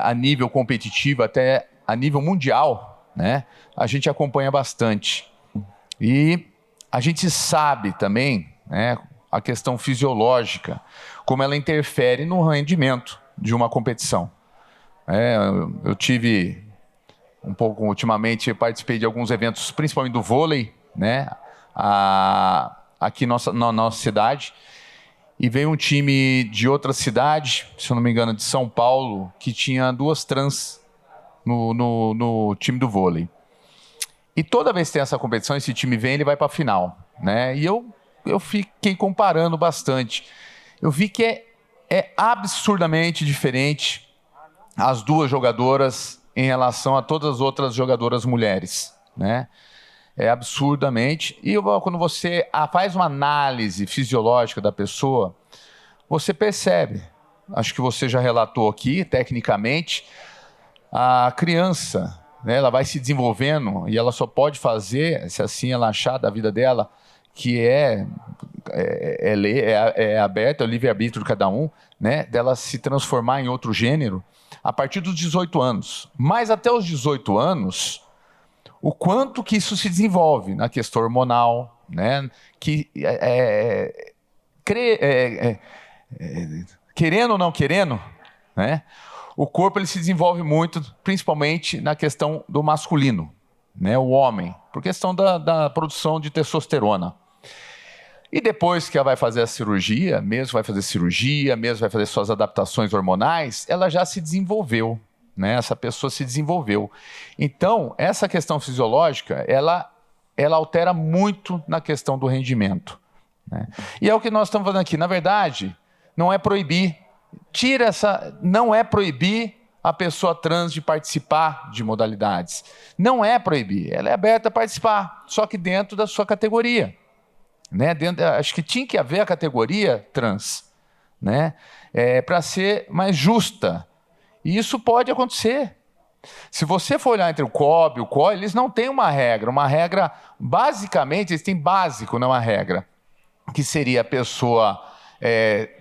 a nível competitivo, até a nível mundial, né? A gente acompanha bastante. E a gente sabe também, né, a questão fisiológica, como ela interfere no rendimento de uma competição. Eu tive um pouco, ultimamente, eu participei de alguns eventos, principalmente do vôlei, né, aqui na nossa cidade, e veio um time de outra cidade, se eu não me engano, de São Paulo, que tinha 2 trans no time do vôlei. E toda vez que tem essa competição, esse time vem, ele vai para a final, né? E eu fiquei comparando bastante. Eu vi que é absurdamente diferente as 2 jogadoras em relação a todas as outras jogadoras mulheres, né? É absurdamente. E quando você faz uma análise fisiológica da pessoa, você percebe, acho que você já relatou aqui, tecnicamente, a criança, né, ela vai se desenvolvendo e ela só pode fazer, se assim ela achar da vida dela, que é aberto, é o livre-arbítrio de cada um, né, dela se transformar em outro gênero, a partir dos 18 anos. Mas até os 18 anos, o quanto que isso se desenvolve na questão hormonal, né, que querendo ou não querendo, né, o corpo ele se desenvolve muito, principalmente na questão do masculino, né, o homem, por questão da produção de testosterona. E depois que ela vai fazer a cirurgia, mesmo vai fazer suas adaptações hormonais, ela já se desenvolveu, né? Essa pessoa se desenvolveu. Então, essa questão fisiológica, ela altera muito na questão do rendimento, né? E é o que nós estamos fazendo aqui. Na verdade, não é proibir, não é proibir a pessoa trans de participar de modalidades. Não é proibir, ela é aberta a participar, só que dentro da sua categoria, né? Acho que tinha que haver a categoria trans, né? Para ser mais justa. E isso pode acontecer. Se você for olhar entre o COB e o COI, eles não têm uma regra, basicamente, eles têm básico, não uma regra, que seria a pessoa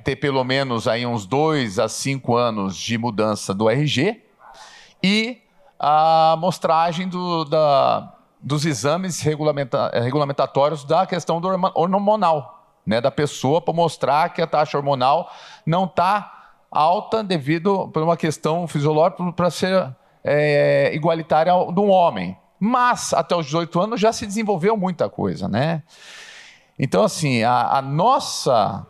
ter pelo menos aí uns 2 a 5 anos de mudança do RG e a amostragem dos exames regulamentatórios da questão do hormonal, né, da pessoa, para mostrar que a taxa hormonal não está alta devido por uma questão fisiológica para ser igualitária de um homem. Mas até os 18 anos já se desenvolveu muita coisa, né? Então, assim, a nossa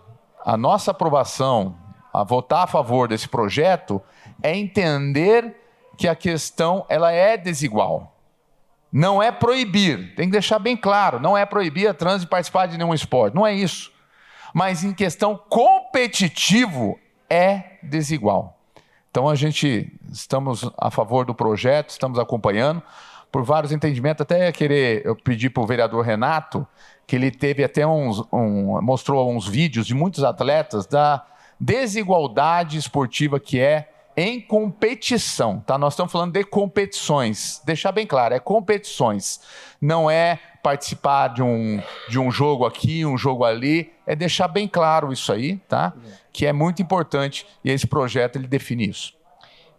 aprovação, a votar a favor desse projeto, é entender que a questão ela é desigual. Não é proibir, tem que deixar bem claro, não é proibir a trans de participar de nenhum esporte, não é isso. Mas em questão competitivo, é desigual. Então estamos a favor do projeto, estamos acompanhando, por vários entendimentos, até eu pedi para o vereador Renato, que ele teve até mostrou uns vídeos de muitos atletas da desigualdade esportiva que é em competição, tá? Nós estamos falando de competições, deixar bem claro, é competições, não é participar de um jogo aqui, um jogo ali, é deixar bem claro isso aí, tá? Que é muito importante e esse projeto ele define isso.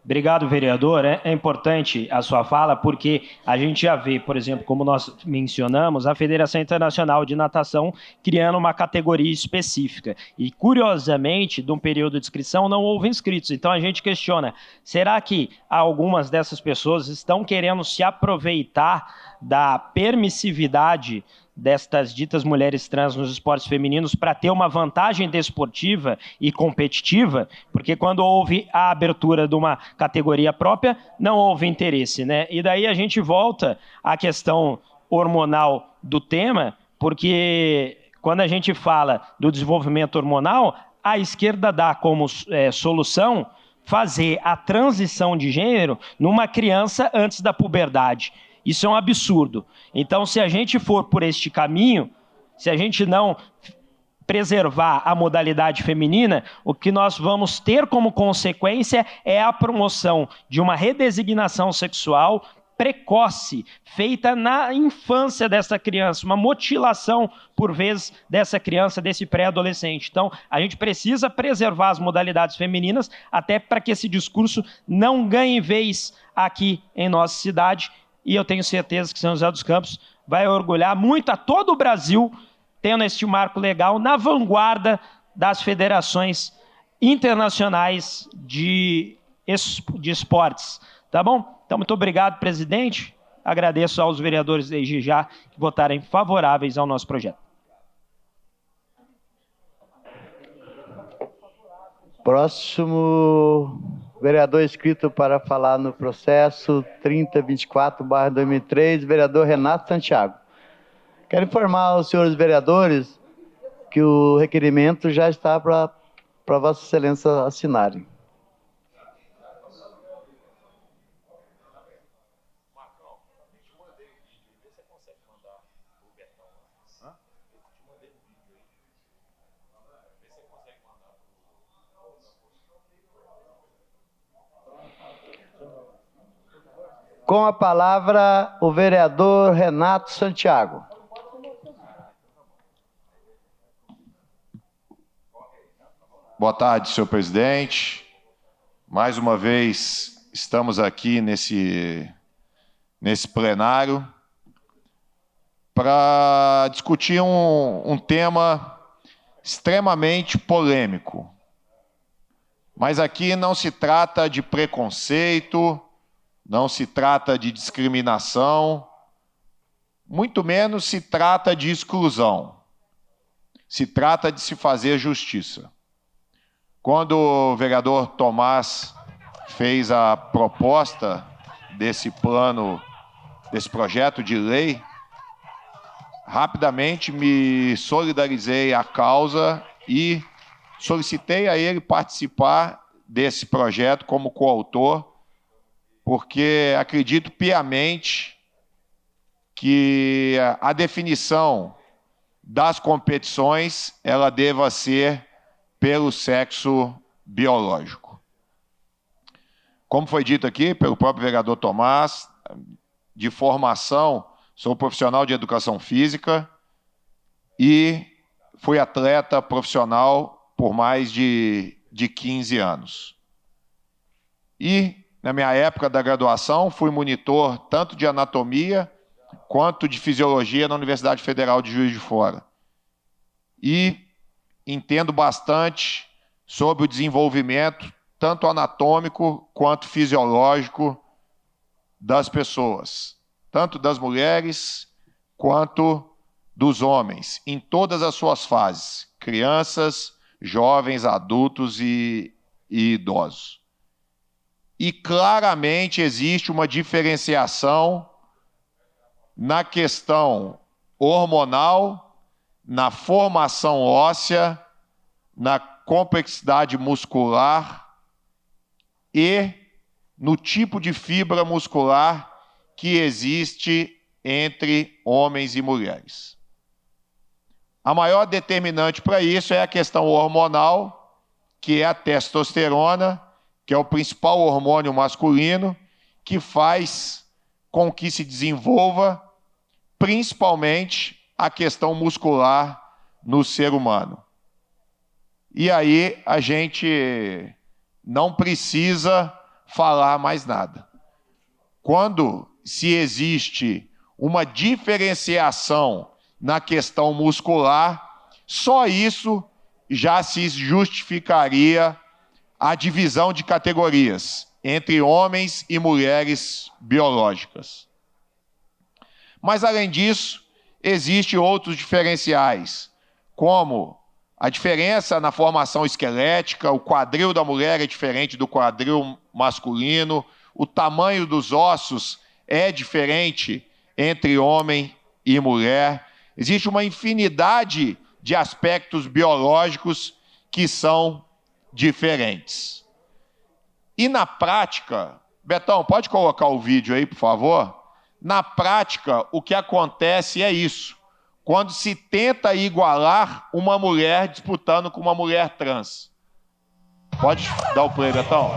Obrigado, vereador. É importante a sua fala, porque a gente já vê, por exemplo, como nós mencionamos, a Federação Internacional de Natação criando uma categoria específica. E, curiosamente, de um período de inscrição, não houve inscritos. Então, a gente questiona, será que algumas dessas pessoas estão querendo se aproveitar da permissividade destas ditas mulheres trans nos esportes femininos para ter uma vantagem desportiva e competitiva, porque quando houve a abertura de uma categoria própria, não houve interesse, né? E daí a gente volta à questão hormonal do tema, porque quando a gente fala do desenvolvimento hormonal, a esquerda dá como solução fazer a transição de gênero numa criança antes da puberdade. Isso é um absurdo. Então, se a gente for por este caminho, se a gente não preservar a modalidade feminina, o que nós vamos ter como consequência é a promoção de uma redesignação sexual precoce, feita na infância dessa criança, uma mutilação, por vezes, dessa criança, desse pré-adolescente. Então, a gente precisa preservar as modalidades femininas, até para que esse discurso não ganhe vez aqui em nossa cidade, e eu tenho certeza que São José dos Campos vai orgulhar muito a todo o Brasil, tendo este marco legal na vanguarda das federações internacionais de esportes. Tá bom? Então, muito obrigado, presidente. Agradeço aos vereadores desde já que votarem favoráveis ao nosso projeto. Próximo vereador inscrito para falar no processo 3024/2003, vereador Renato Santiago. Quero informar os senhores vereadores que o requerimento já está para Vossa Excelência assinarem. Com a palavra, o vereador Renato Santiago. Boa tarde, senhor presidente. Mais uma vez, estamos aqui nesse plenário para discutir um tema extremamente polêmico. Mas aqui não se trata de preconceito, não se trata de discriminação, muito menos se trata de exclusão. Se trata de se fazer justiça. Quando o vereador Tomás fez a proposta desse plano, desse projeto de lei, rapidamente me solidarizei à causa e solicitei a ele participar desse projeto como coautor, porque acredito piamente que a definição das competições ela deva ser pelo sexo biológico. Como foi dito aqui pelo próprio vereador Tomás, de formação, sou profissional de educação física e fui atleta profissional por mais de 15 anos. E na minha época da graduação, fui monitor tanto de anatomia quanto de fisiologia na Universidade Federal de Juiz de Fora. E entendo bastante sobre o desenvolvimento, tanto anatômico quanto fisiológico, das pessoas, tanto das mulheres quanto dos homens, em todas as suas fases, crianças, jovens, adultos e idosos. E claramente existe uma diferenciação na questão hormonal, na formação óssea, na complexidade muscular e no tipo de fibra muscular que existe entre homens e mulheres. A maior determinante para isso é a questão hormonal, que é a testosterona, que é o principal hormônio masculino, que faz com que se desenvolva principalmente a questão muscular no ser humano. E aí a gente não precisa falar mais nada. Quando se existe uma diferenciação na questão muscular, só isso já se justificaria a divisão de categorias entre homens e mulheres biológicas. Mas, além disso, existem outros diferenciais, como a diferença na formação esquelética, o quadril da mulher é diferente do quadril masculino, o tamanho dos ossos é diferente entre homem e mulher. Existe uma infinidade de aspectos biológicos que são diferentes. E na prática, Betão, pode colocar o vídeo aí, por favor? Na prática, o que acontece é isso. Quando se tenta igualar uma mulher disputando com uma mulher trans. Pode dar o play, Betão?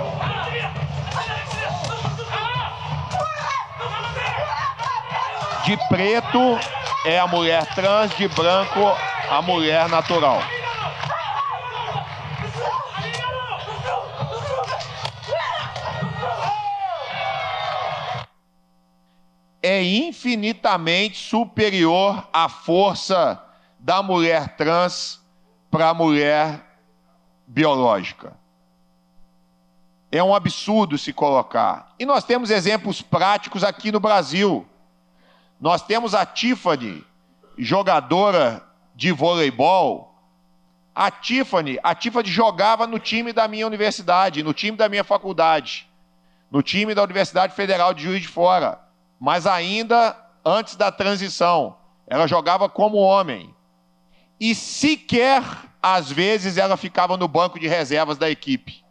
De preto é a mulher trans, de branco a mulher natural. é infinitamente superior à força da mulher trans para a mulher biológica. É um absurdo se colocar. E nós temos exemplos práticos aqui no Brasil. Nós temos a Tiffany, jogadora de voleibol. A Tiffany jogava no time da minha universidade, no time da minha faculdade, no time da Universidade Federal de Juiz de Fora, mas ainda antes da transição. Ela jogava como homem. E sequer, às vezes, ela ficava no banco de reservas da equipe.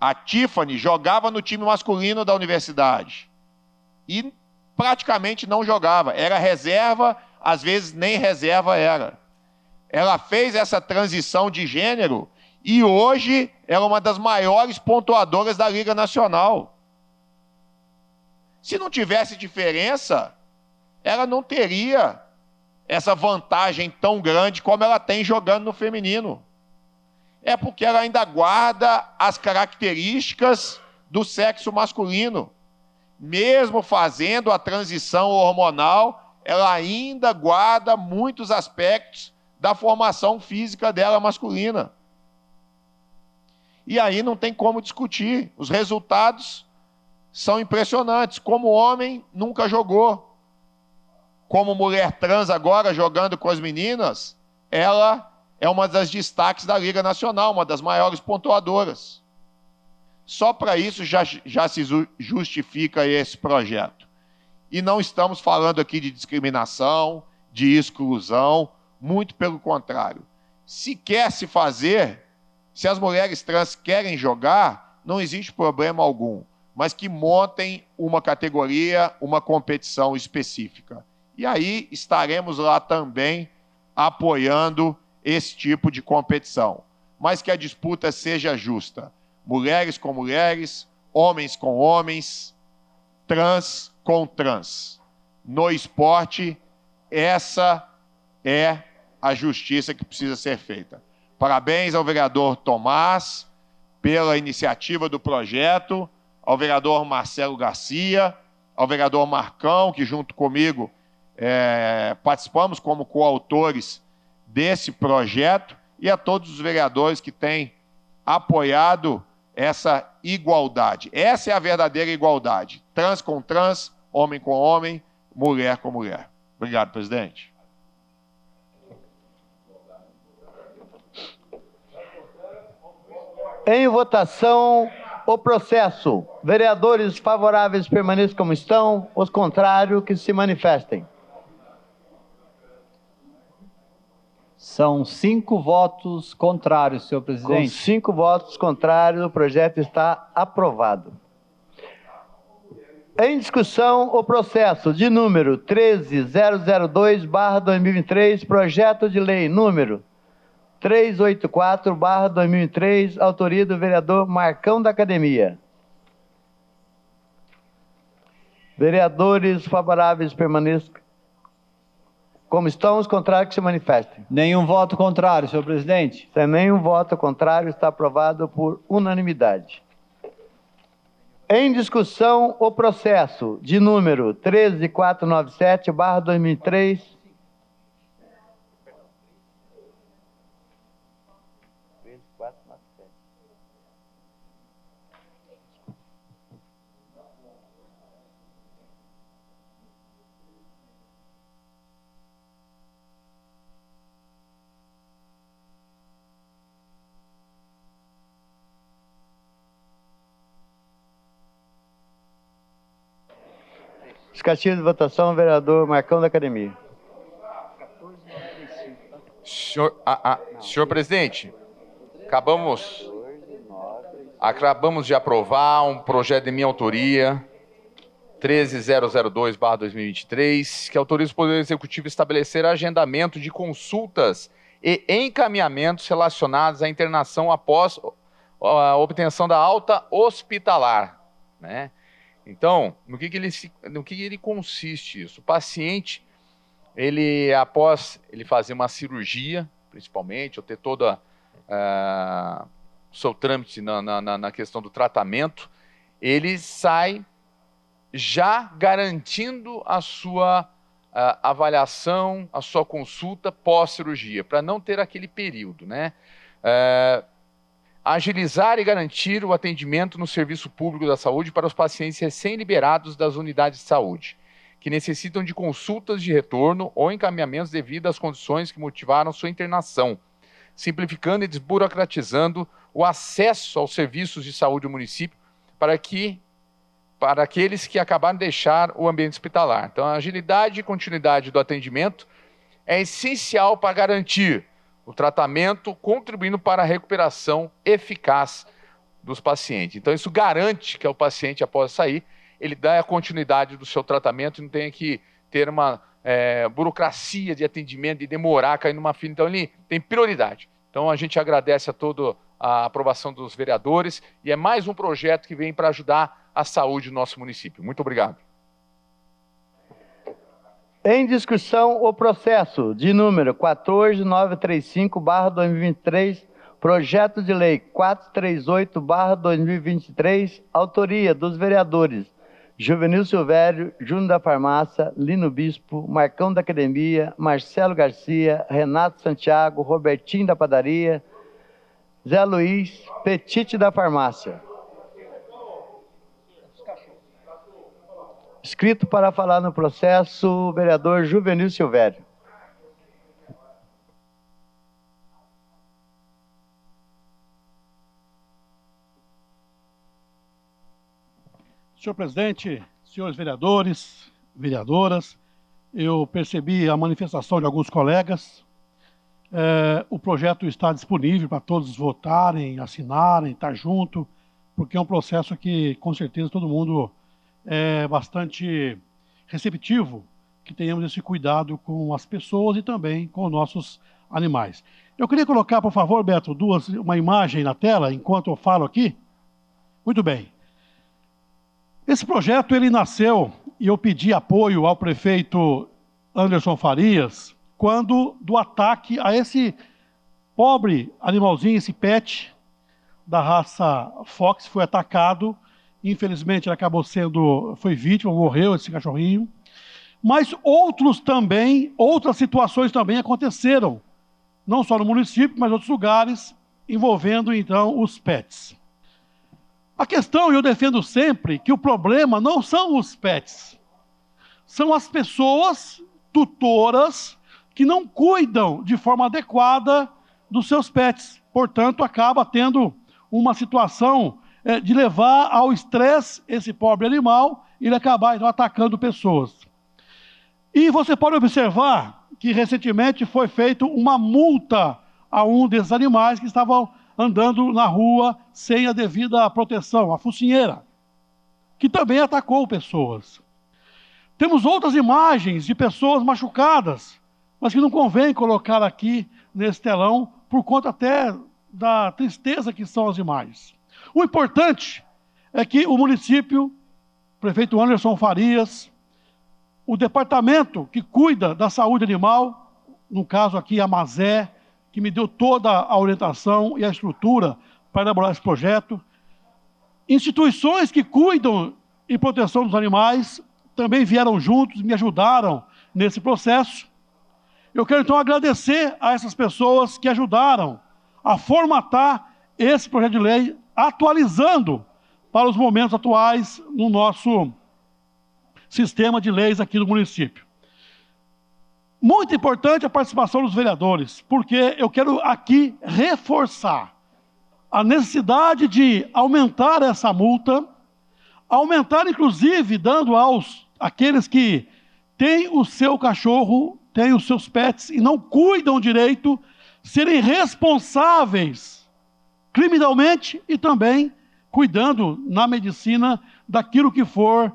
A Tiffany jogava no time masculino da universidade. E praticamente não jogava. Era reserva, às vezes nem reserva era. Ela fez essa transição de gênero e hoje ela é uma das maiores pontuadoras da Liga Nacional. Se não tivesse diferença, ela não teria essa vantagem tão grande como ela tem jogando no feminino. É porque ela ainda guarda as características do sexo masculino. Mesmo fazendo a transição hormonal, ela ainda guarda muitos aspectos da formação física dela masculina. E aí não tem como discutir. Os resultados são impressionantes. Como homem, nunca jogou. Como mulher trans agora, jogando com as meninas, ela é uma das destaques da Liga Nacional, uma das maiores pontuadoras. Só para isso já se justifica esse projeto. E não estamos falando aqui de discriminação, de exclusão, muito pelo contrário. Se quer se fazer, se as mulheres trans querem jogar, não existe problema algum, mas que montem uma categoria, uma competição específica. E aí estaremos lá também apoiando esse tipo de competição, mas que a disputa seja justa. Mulheres com mulheres, homens com homens, trans com trans. No esporte, essa é a justiça que precisa ser feita. Parabéns ao vereador Tomás pela iniciativa do projeto, ao vereador Marcelo Garcia, ao vereador Marcão, que junto comigo participamos como coautores desse projeto, e a todos os vereadores que têm apoiado essa igualdade. Essa é a verdadeira igualdade. Trans com trans, homem com homem, mulher com mulher. Obrigado, presidente. Em votação, o processo. Vereadores favoráveis permaneçam como estão, os contrários que se manifestem. São 5 votos contrários, senhor presidente. Com 5 votos contrários, o projeto está aprovado. Em discussão, o processo de número 13002/2023, projeto de lei número 384/2003, autoria do vereador Marcão da Academia. Vereadores favoráveis permaneçam como estão, os contrários que se manifestem. Nenhum voto contrário, senhor presidente. Sem nenhum voto contrário, está aprovado por unanimidade. Em discussão, o processo de número 13497/2003. Justificativa de votação, vereador Marcão da Academia. Senhor presidente, acabamos de aprovar um projeto de minha autoria, 13002/2023, que autoriza o Poder Executivo a estabelecer agendamento de consultas e encaminhamentos relacionados à internação após a obtenção da alta hospitalar, né? Então, no que ele consiste isso? O paciente, após ele fazer uma cirurgia, principalmente, ou ter toda o seu trâmite na questão do tratamento, ele sai já garantindo a sua avaliação, a sua consulta pós-cirurgia, para não ter aquele período, né? Agilizar e garantir o atendimento no serviço público da saúde para os pacientes recém-liberados das unidades de saúde, que necessitam de consultas de retorno ou encaminhamentos devido às condições que motivaram sua internação, simplificando e desburocratizando o acesso aos serviços de saúde do município para aqueles que acabaram de deixar o ambiente hospitalar. Então, a agilidade e continuidade do atendimento é essencial para garantir o tratamento, contribuindo para a recuperação eficaz dos pacientes. Então, isso garante que o paciente, após sair, ele dá a continuidade do seu tratamento e não tenha que ter uma burocracia de atendimento, de demorar, cair numa fila. Então, ele tem prioridade. Então, a gente agradece a toda a aprovação dos vereadores e é mais um projeto que vem para ajudar a saúde do nosso município. Muito obrigado. Em discussão, o processo de número 14935/2023, projeto de lei 438/2023, autoria dos vereadores Juvenil Silvério, Júnior da Farmácia, Lino Bispo, Marcão da Academia, Marcelo Garcia, Renato Santiago, Robertinho da Padaria, Zé Luiz, Petite da Farmácia. Inscrito para falar no processo, o vereador Juvenil Silvério. Senhor presidente, senhores vereadores, vereadoras, eu percebi a manifestação de alguns colegas. O projeto está disponível para todos votarem, assinarem, estar junto, porque é um processo que, com certeza, todo mundo é bastante receptivo, que tenhamos esse cuidado com as pessoas e também com os nossos animais. Eu queria colocar, por favor, Beto, uma imagem na tela, enquanto eu falo aqui. Muito bem. Esse projeto, ele nasceu, e eu pedi apoio ao prefeito Anderson Farias, quando do ataque a esse pobre animalzinho, esse pet da raça Fox, foi atacado. Infelizmente, ele foi vítima, morreu esse cachorrinho. Mas outras situações também aconteceram, não só no município, mas em outros lugares, envolvendo, então, os pets. A questão, eu defendo sempre, que o problema não são os pets, são as pessoas tutoras que não cuidam de forma adequada dos seus pets. Portanto, acaba tendo uma situação de levar ao estresse esse pobre animal e ele acabar então, atacando pessoas. E você pode observar que recentemente foi feita uma multa a um desses animais que estavam andando na rua sem a devida proteção, a focinheira, que também atacou pessoas. Temos outras imagens de pessoas machucadas, mas que não convém colocar aqui nesse telão, por conta até da tristeza que são as imagens. O importante é que o município, o prefeito Anderson Farias, o departamento que cuida da saúde animal, no caso aqui a Mazé, que me deu toda a orientação e a estrutura para elaborar esse projeto. Instituições que cuidam em proteção dos animais também vieram juntos, me ajudaram nesse processo. Eu quero então agradecer a essas pessoas que ajudaram a formatar esse projeto de lei, atualizando para os momentos atuais no nosso sistema de leis aqui do município. Muito importante a participação dos vereadores, porque eu quero aqui reforçar a necessidade de aumentar essa multa, aumentar inclusive dando àqueles que têm o seu cachorro, têm os seus pets e não cuidam direito, serem responsáveis criminalmente e também cuidando na medicina daquilo que for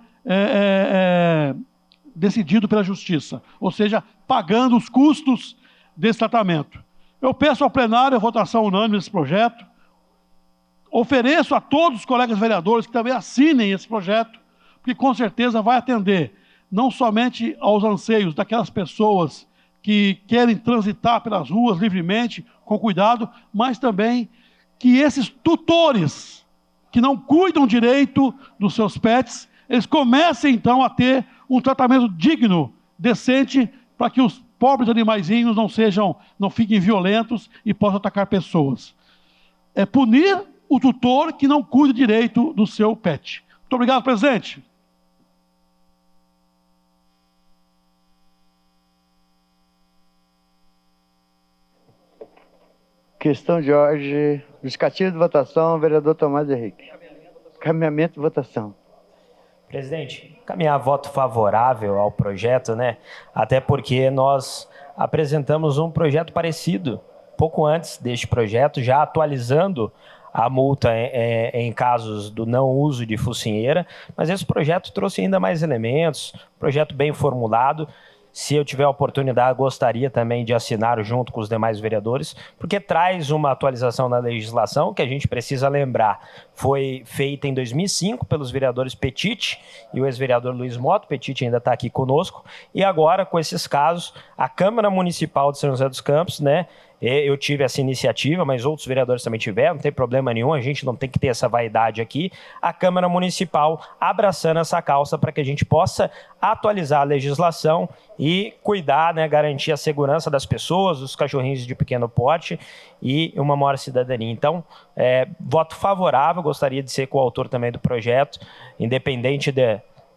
decidido pela justiça, ou seja, pagando os custos desse tratamento. Eu peço ao plenário a votação unânime desse projeto, ofereço a todos os colegas vereadores que também assinem esse projeto, porque com certeza vai atender não somente aos anseios daquelas pessoas que querem transitar pelas ruas livremente, com cuidado, mas também que esses tutores que não cuidam direito dos seus pets eles comecem então a ter um tratamento digno, decente, para que os pobres animaizinhos não fiquem violentos e possam atacar pessoas. É punir o tutor que não cuida direito do seu pet. Muito obrigado, presidente. Questão de ordem, justificativa de votação, vereador Tomás Henrique. Caminhamento de votação. Presidente, caminhar voto favorável ao projeto, né? Até porque nós apresentamos um projeto parecido, pouco antes deste projeto, já atualizando a multa em casos do não uso de focinheira, mas esse projeto trouxe ainda mais elementos, projeto bem formulado. Se eu tiver a oportunidade, gostaria também de assinar junto com os demais vereadores, porque traz uma atualização na legislação que a gente precisa lembrar. Foi feita em 2005 pelos vereadores Petit e o ex-vereador Luiz Motto. Petit ainda está aqui conosco. E agora, com esses casos, a Câmara Municipal de São José dos Campos, né? Eu tive essa iniciativa, mas outros vereadores também tiveram, não tem problema nenhum, a gente não tem que ter essa vaidade aqui. A Câmara Municipal abraçando essa causa para que a gente possa atualizar a legislação e cuidar, né, garantir a segurança das pessoas, dos cachorrinhos de pequeno porte e uma maior cidadania. Então, voto favorável, gostaria de ser coautor também do projeto, independente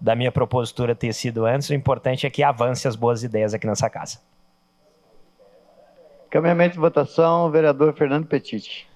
da minha propositura ter sido antes, o importante é que avance as boas ideias aqui nessa casa. Caminhamento de votação, vereador Fernando Petit.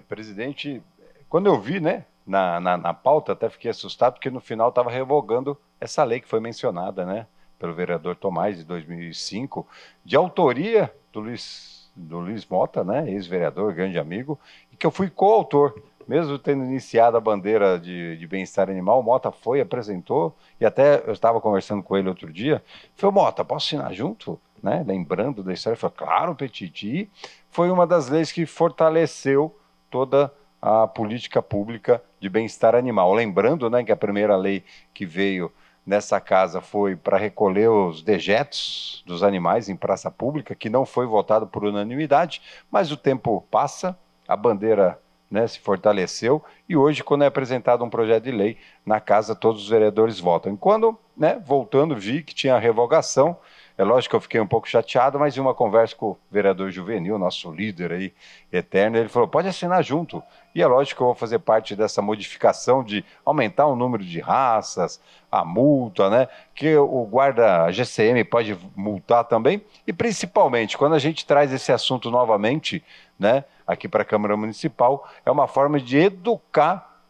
Presidente, quando eu vi, né, na pauta, até fiquei assustado, porque no final estava revogando essa lei que foi mencionada, né, pelo vereador Tomás, de 2005, de autoria do Luiz Mota, né, ex-vereador, grande amigo, e que eu fui coautor. Mesmo tendo iniciado a bandeira de bem-estar animal, o Mota foi, apresentou, e até eu estava conversando com ele outro dia, falei, Mota, posso assinar junto? Né? Lembrando da história, falei, claro, Petit, e foi uma das leis que fortaleceu toda a política pública de bem-estar animal. Lembrando, né, que a primeira lei que veio nessa casa foi para recolher os dejetos dos animais em praça pública, que não foi votado por unanimidade, mas o tempo passa, a bandeira, né, se fortaleceu, e hoje, quando é apresentado um projeto de lei na casa, todos os vereadores votam. E quando, né, voltando, vi que tinha a revogação. É lógico que eu fiquei um pouco chateado, mas em uma conversa com o vereador Juvenil, nosso líder aí eterno, ele falou, pode assinar junto. E é lógico que eu vou fazer parte dessa modificação de aumentar o número de raças, a multa, né? Que o guarda GCM pode multar também. E principalmente, quando a gente traz esse assunto novamente, né, aqui para a Câmara Municipal, é uma forma de educar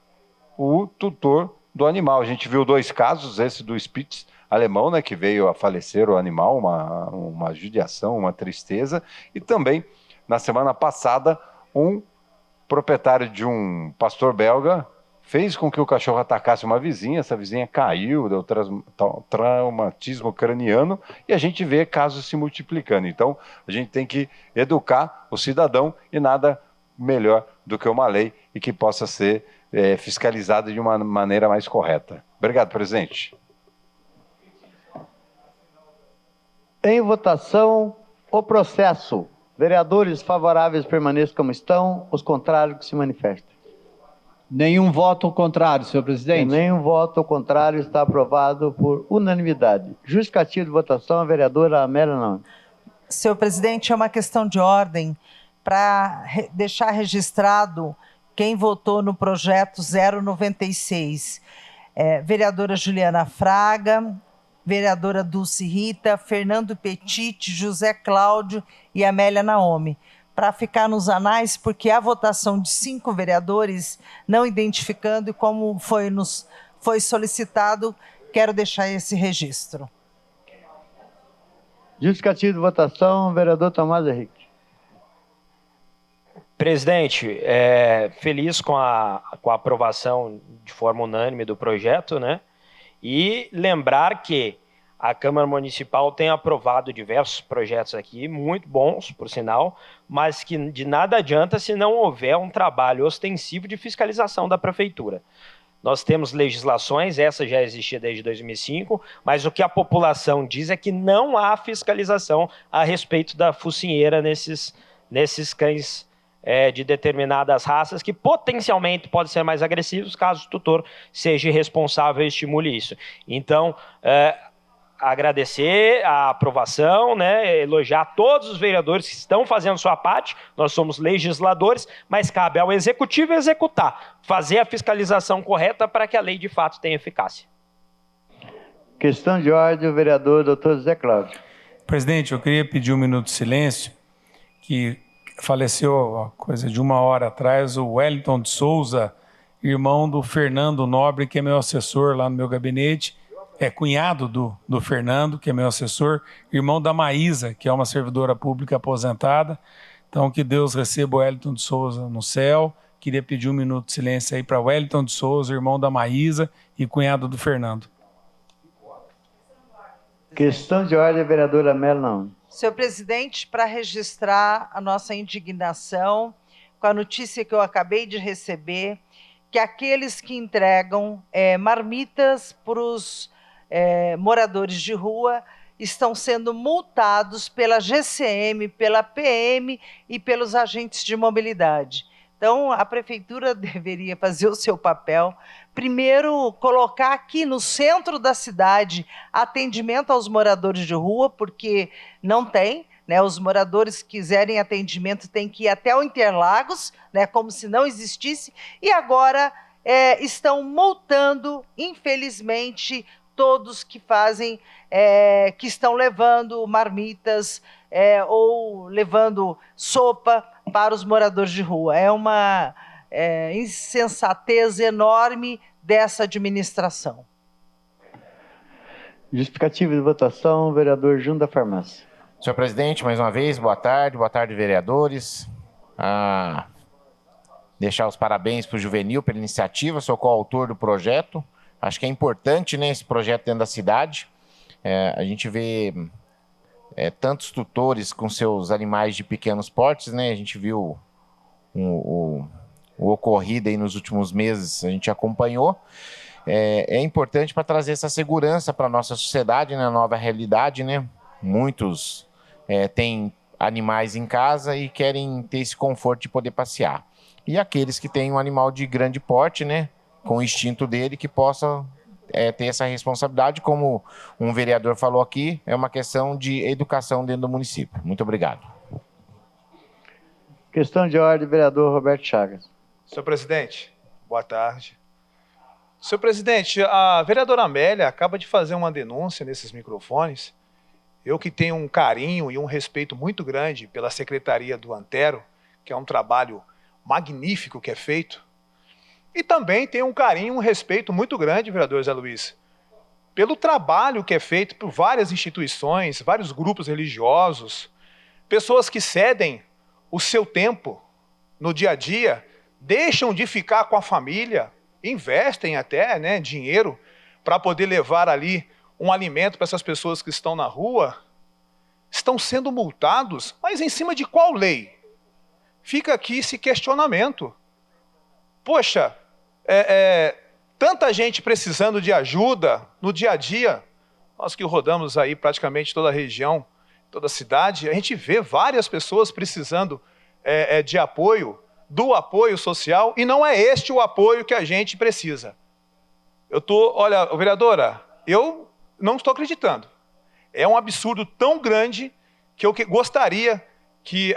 o tutor do animal. A gente viu 2 casos, esse do Spitz alemão, né, que veio a falecer o animal, uma judiação, uma tristeza, e também, na semana passada, um proprietário de um pastor belga fez com que o cachorro atacasse uma vizinha, essa vizinha caiu, deu traumatismo craniano, e a gente vê casos se multiplicando. Então, a gente tem que educar o cidadão, e nada melhor do que uma lei e que possa ser fiscalizada de uma maneira mais correta. Obrigado, presidente. Em votação, o processo. Vereadores favoráveis permaneçam como estão, os contrários que se manifestem. Nenhum voto contrário, senhor presidente. Nenhum voto contrário, está aprovado por unanimidade. Justificativo de votação, a vereadora Amélia Naomi. Senhor presidente, é uma questão de ordem para deixar registrado quem votou no projeto 096. Vereadora Juliana Fraga, vereadora Dulce Rita, Fernando Petit, José Cláudio e Amélia Naomi. Para ficar nos anais, porque a votação de 5 vereadores não identificando, e como foi solicitado, quero deixar esse registro. Justificativo de votação, vereador Tomás Henrique. Presidente, feliz com a aprovação de forma unânime do projeto, né? E lembrar que a Câmara Municipal tem aprovado diversos projetos aqui, muito bons, por sinal, mas que de nada adianta se não houver um trabalho ostensivo de fiscalização da Prefeitura. Nós temos legislações, essa já existia desde 2005, mas o que a população diz é que não há fiscalização a respeito da focinheira nesses cães de determinadas raças que potencialmente podem ser mais agressivos caso o tutor seja responsável e estimule isso. Então, agradecer a aprovação, né, elogiar todos os vereadores que estão fazendo sua parte. Nós somos legisladores, mas cabe ao executivo executar, fazer a fiscalização correta para que a lei de fato tenha eficácia. Questão de ordem, o vereador Dr. José Cláudio. Presidente, eu queria pedir um minuto de silêncio, que faleceu há coisa de 1 hora atrás o Wellington de Souza, irmão do Fernando Nobre, que é meu assessor lá no meu gabinete, é cunhado do Fernando, que é meu assessor, irmão da Maísa, que é uma servidora pública aposentada. Então, que Deus receba o Wellington de Souza no céu. Queria pedir um minuto de silêncio aí para Wellington de Souza, irmão da Maísa e cunhado do Fernando. Questão de ordem, vereadora Melão. Senhor presidente, para registrar a nossa indignação com a notícia que eu acabei de receber, que aqueles que entregam marmitas para os moradores de rua estão sendo multados pela GCM, pela PM e pelos agentes de mobilidade. Então, a prefeitura deveria fazer o seu papel. Primeiro, colocar aqui no centro da cidade atendimento aos moradores de rua, porque não tem, né? Os moradores que quiserem atendimento têm que ir até o Interlagos, né? Como se não existisse. E agora estão multando, infelizmente, todos que fazem, que estão levando marmitas ou levando sopa para os moradores de rua. É uma insensatez enorme dessa administração. Justificativa de votação, vereador Júnior da Farmácia. Senhor presidente, mais uma vez, boa tarde, vereadores. Deixar os parabéns para o Juvenil pela iniciativa, sou coautor do projeto. Acho que é importante, né, esse projeto dentro da cidade. A gente vê tantos tutores com seus animais de pequenos portes, né? A gente viu o ocorrido aí nos últimos meses, a gente acompanhou. É importante para trazer essa segurança para a nossa sociedade, na nova realidade, né? Muitos têm animais em casa e querem ter esse conforto de poder passear. E aqueles que têm um animal de grande porte, né, com o instinto dele, que possa ter essa responsabilidade, como um vereador falou aqui, é uma questão de educação dentro do município. Muito obrigado. Questão de ordem, vereador Roberto Chagas. Senhor presidente, boa tarde. Senhor presidente, a vereadora Amélia acaba de fazer uma denúncia nesses microfones. Eu que tenho um carinho e um respeito muito grande pela Secretaria do Antero, que é um trabalho magnífico que é feito, e também tenho um carinho e um respeito muito grande, vereador Zé Luiz, pelo trabalho que é feito por várias instituições, vários grupos religiosos, pessoas que cedem o seu tempo no dia a dia, deixam de ficar com a família, investem até, né, dinheiro para poder levar ali um alimento para essas pessoas que estão na rua, estão sendo multados, mas em cima de qual lei? Fica aqui esse questionamento. Poxa, tanta gente precisando de ajuda no dia a dia, nós que rodamos aí praticamente toda a região, toda a cidade, a gente vê várias pessoas precisando de apoio, do apoio social, e não é este o apoio que a gente precisa. Olha, vereadora, eu não estou acreditando. É um absurdo tão grande que eu gostaria que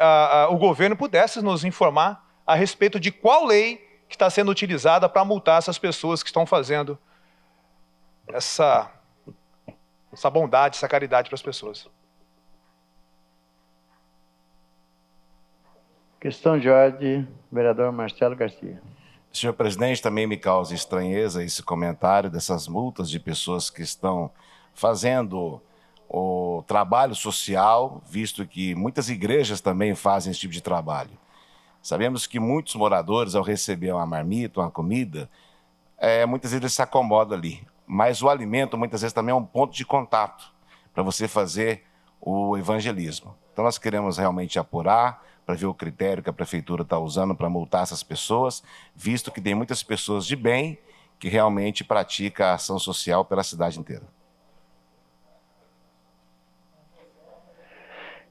o governo pudesse nos informar a respeito de qual lei que está sendo utilizada para multar essas pessoas que estão fazendo essa bondade, essa caridade para as pessoas. Questão de ordem, vereador Marcelo Garcia. Senhor presidente, também me causa estranheza esse comentário dessas multas de pessoas que estão fazendo o trabalho social, visto que muitas igrejas também fazem esse tipo de trabalho. Sabemos que muitos moradores, ao receber uma marmita, uma comida, muitas vezes eles se acomodam ali. Mas o alimento, muitas vezes, também é um ponto de contato para você fazer o evangelismo. Então, nós queremos realmente apurar para ver o critério que a prefeitura está usando para multar essas pessoas, visto que tem muitas pessoas de bem que realmente praticam a ação social pela cidade inteira.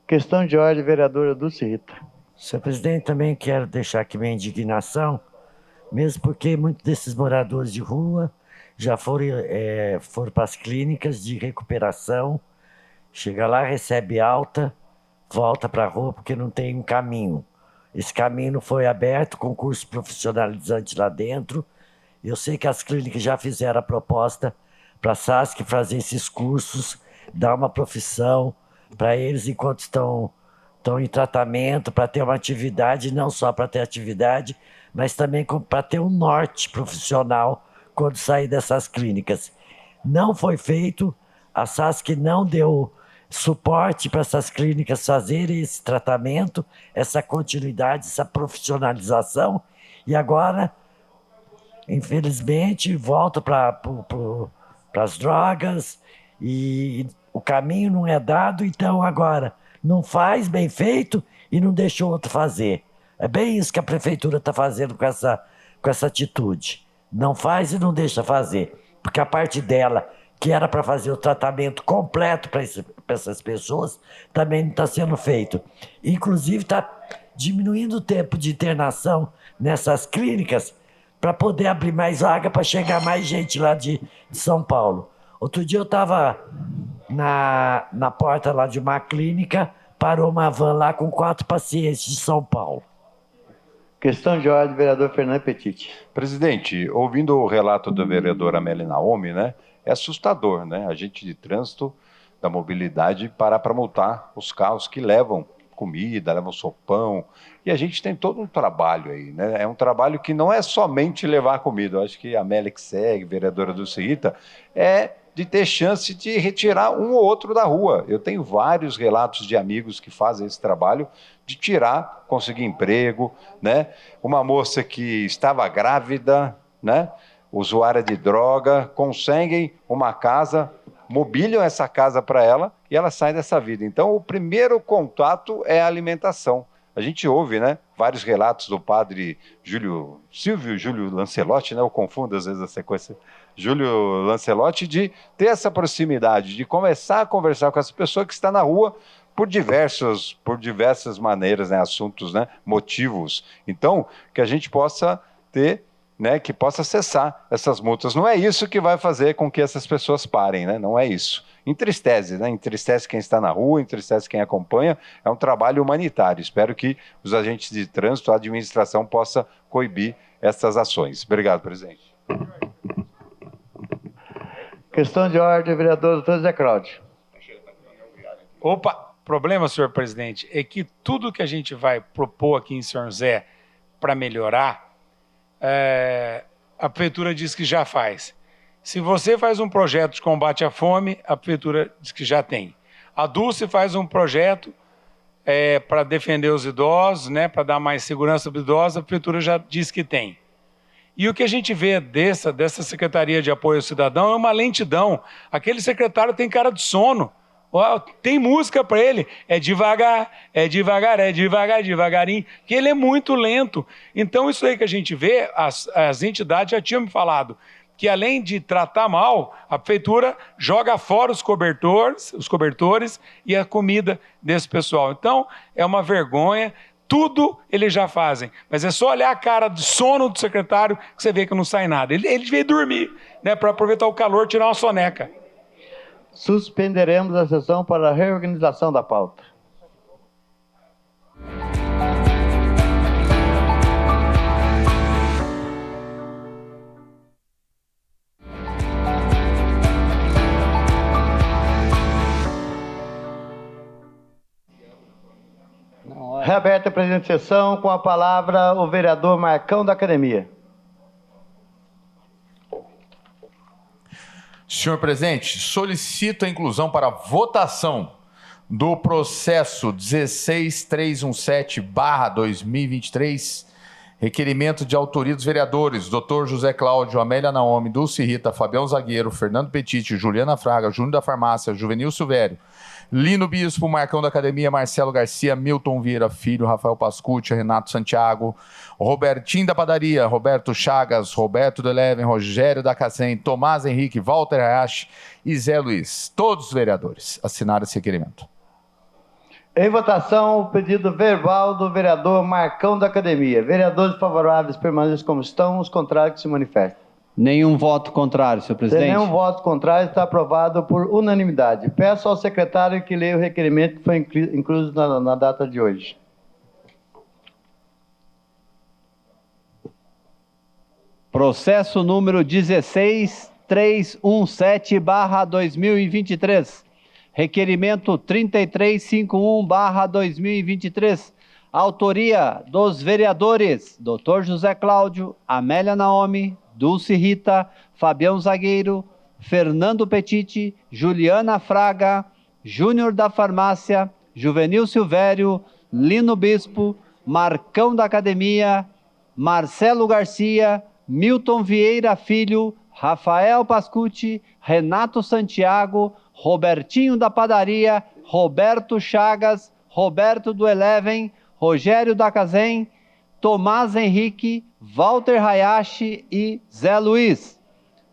Questão de ordem, vereadora Dulce Rita. Senhor presidente, também quero deixar aqui minha indignação, mesmo porque muitos desses moradores de rua já foram para as clínicas de recuperação, chega lá, recebe alta, volta para a rua porque não tem um caminho. Esse caminho não foi aberto, concurso profissionalizante lá dentro. Eu sei que as clínicas já fizeram a proposta para a SASC fazer esses cursos, dar uma profissão para eles enquanto estão em tratamento, para ter uma atividade, não só para ter atividade, mas também para ter um norte profissional quando sair dessas clínicas. Não foi feito, a SASC não deu suporte para essas clínicas fazerem esse tratamento, essa continuidade, essa profissionalização, e agora, infelizmente, volta para as drogas, e o caminho não é dado, então agora não faz bem feito e não deixa o outro fazer. É bem isso que a prefeitura está fazendo com essa atitude. Não faz e não deixa fazer, porque a parte dela, que era para fazer o tratamento completo para essas pessoas, também não está sendo feito. Inclusive está diminuindo o tempo de internação nessas clínicas para poder abrir mais vaga para chegar mais gente lá de São Paulo. Outro dia eu estava na porta lá de uma clínica, parou uma van lá com 4 pacientes de São Paulo. Questão de ordem, vereador Fernando Petit. Presidente, ouvindo o relato da vereadora Amélia Naomi, né, é assustador, né? Agente de trânsito da mobilidade parar para multar os carros que levam comida, levam sopão, e a gente tem todo um trabalho aí, né? É um trabalho que não é somente levar comida. Eu acho que a Amélia que segue, vereadora do Rita, é de ter chance de retirar um ou outro da rua. Eu tenho vários relatos de amigos que fazem esse trabalho, de tirar, conseguir emprego, né? Uma moça que estava grávida, né? Usuária de droga, conseguem uma casa, mobiliam essa casa para ela e ela sai dessa vida. Então, o primeiro contato é a alimentação. A gente ouve, né, vários relatos do padre Silvio Júlio Lancelotti, né? Eu confundo às vezes a sequência. Júlio Lancelotti, de ter essa proximidade, de começar a conversar com essa pessoa que está na rua por diversas maneiras, né, assuntos, né, motivos. Então, que a gente possa ter, né, que possa cessar essas multas. Não é isso que vai fazer com que essas pessoas parem, né? Não é isso. Entristece, né? Entristece quem está na rua, entristece quem acompanha. É um trabalho humanitário. Espero que os agentes de trânsito, a administração possa coibir essas ações. Obrigado, presidente. Questão de ordem, vereador doutor Zé Cláudio. Opa, problema, senhor presidente, é que tudo que a gente vai propor aqui em São José para melhorar, a prefeitura diz que já faz. Se você faz um projeto de combate à fome, a prefeitura diz que já tem. A Dulce faz um projeto para defender os idosos, né, para dar mais segurança para os idosos, a prefeitura já diz que tem. E o que a gente vê dessa Secretaria de Apoio ao Cidadão é uma lentidão. Aquele secretário tem cara de sono. Tem música para ele. É devagar, é devagar, é devagar, devagarinho. Que ele é muito lento. Então, isso aí que a gente vê, as entidades já tinham me falado, que além de tratar mal, a prefeitura joga fora os cobertores e a comida desse pessoal. Então, é uma vergonha. Tudo eles já fazem, mas é só olhar a cara de sono do secretário que você vê que não sai nada. Ele veio dormir, né, para aproveitar o calor, tirar uma soneca. Suspenderemos a sessão para a reorganização da pauta. Reaberta a presente sessão, com a palavra o vereador Marcão da Academia. Senhor presidente, solicito a inclusão para votação do processo 16317/2023, requerimento de autoria dos vereadores Dr. José Cláudio, Amélia Naomi, Dulce Rita, Fabião Zagueiro, Fernando Petit, Juliana Fraga, Júnior da Farmácia, Juvenil Silvério, Lino Bispo, Marcão da Academia, Marcelo Garcia, Milton Vieira Filho, Rafael Pascucci, Renato Santiago, Robertinho da Padaria, Roberto Chagas, Roberto Deleven, Rogério da Cacém, Tomás Henrique, Walter Hayashi e Zé Luiz. Todos os vereadores assinaram esse requerimento. Em votação, o pedido verbal do vereador Marcão da Academia. Vereadores favoráveis permaneçam como estão, os contrários que se manifestem. Nenhum voto contrário, senhor presidente. Sem nenhum voto contrário, está aprovado por unanimidade. Peço ao secretário que leia o requerimento que foi incluso na data de hoje. Processo número 16317/2023. Requerimento 3351/2023. Autoria dos vereadores Dr. José Cláudio, Amélia Naomi, Dulce Rita, Fabião Zagueiro, Fernando Petiti, Juliana Fraga, Júnior da Farmácia, Juvenil Silvério, Lino Bispo, Marcão da Academia, Marcelo Garcia, Milton Vieira Filho, Rafael Pascucci, Renato Santiago, Robertinho da Padaria, Roberto Chagas, Roberto do Eleven, Rogério da Casen, Tomás Henrique, Walter Hayashi e Zé Luiz.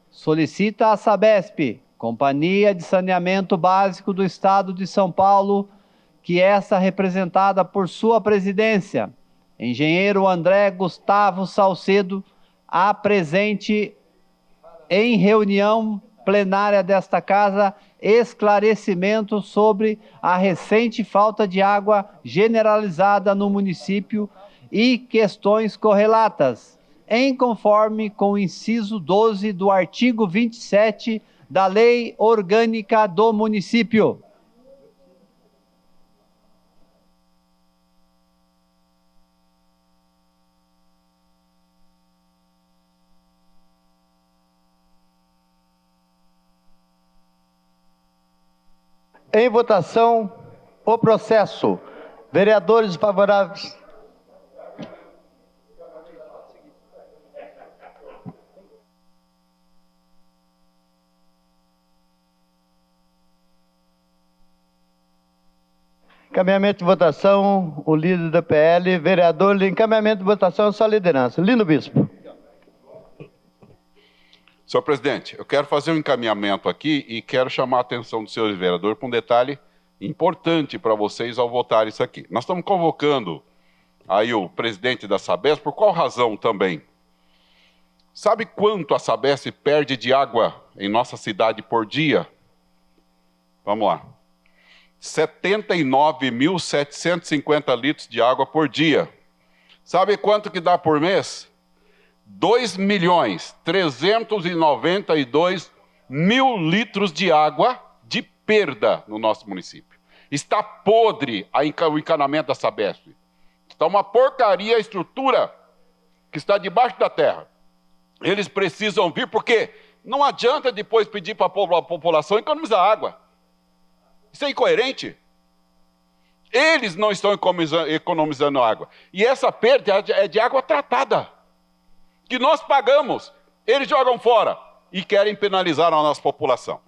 Solicita a Sabesp, Companhia de Saneamento Básico do Estado de São Paulo, que essa representada por sua presidência, engenheiro André Gustavo Salcedo, apresente em reunião plenária desta Casa esclarecimento sobre a recente falta de água generalizada no município e questões correlatas, em conforme com o inciso 12 do artigo 27 da Lei Orgânica do Município. Em votação, o processo. Vereadores favoráveis. Encaminhamento de votação, o líder da PL, vereador, encaminhamento de votação, sua liderança. Lino Bispo. Senhor presidente, eu quero fazer um encaminhamento aqui e quero chamar a atenção do senhor vereador para um detalhe importante para vocês ao votar isso aqui. Nós estamos convocando aí o presidente da Sabesp, por qual razão também? Sabe quanto a Sabesp perde de água em nossa cidade por dia? Vamos lá. 79.750 litros de água por dia. Sabe quanto que dá por mês? 2.392.000 litros de água de perda no nosso município. Está podre o encanamento da Sabesp. Está uma porcaria a estrutura que está debaixo da terra. Eles precisam vir porque não adianta depois pedir para a população economizar água. Isso é incoerente. Eles não estão economizando água. E essa perda é de água tratada, que nós pagamos. Eles jogam fora e querem penalizar a nossa população.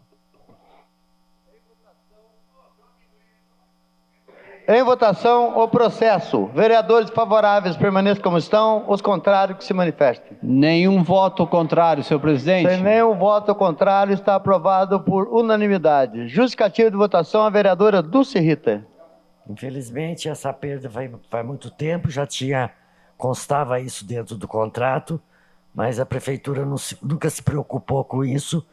Em votação, o processo. Vereadores favoráveis permaneçam como estão, os contrários que se manifestem. Nenhum voto contrário, senhor presidente. Sem nenhum voto contrário, está aprovado por unanimidade. Justificativa de votação, a vereadora Dulce Rita. Infelizmente, essa perda faz muito tempo, constava isso dentro do contrato, mas a prefeitura nunca se preocupou com isso,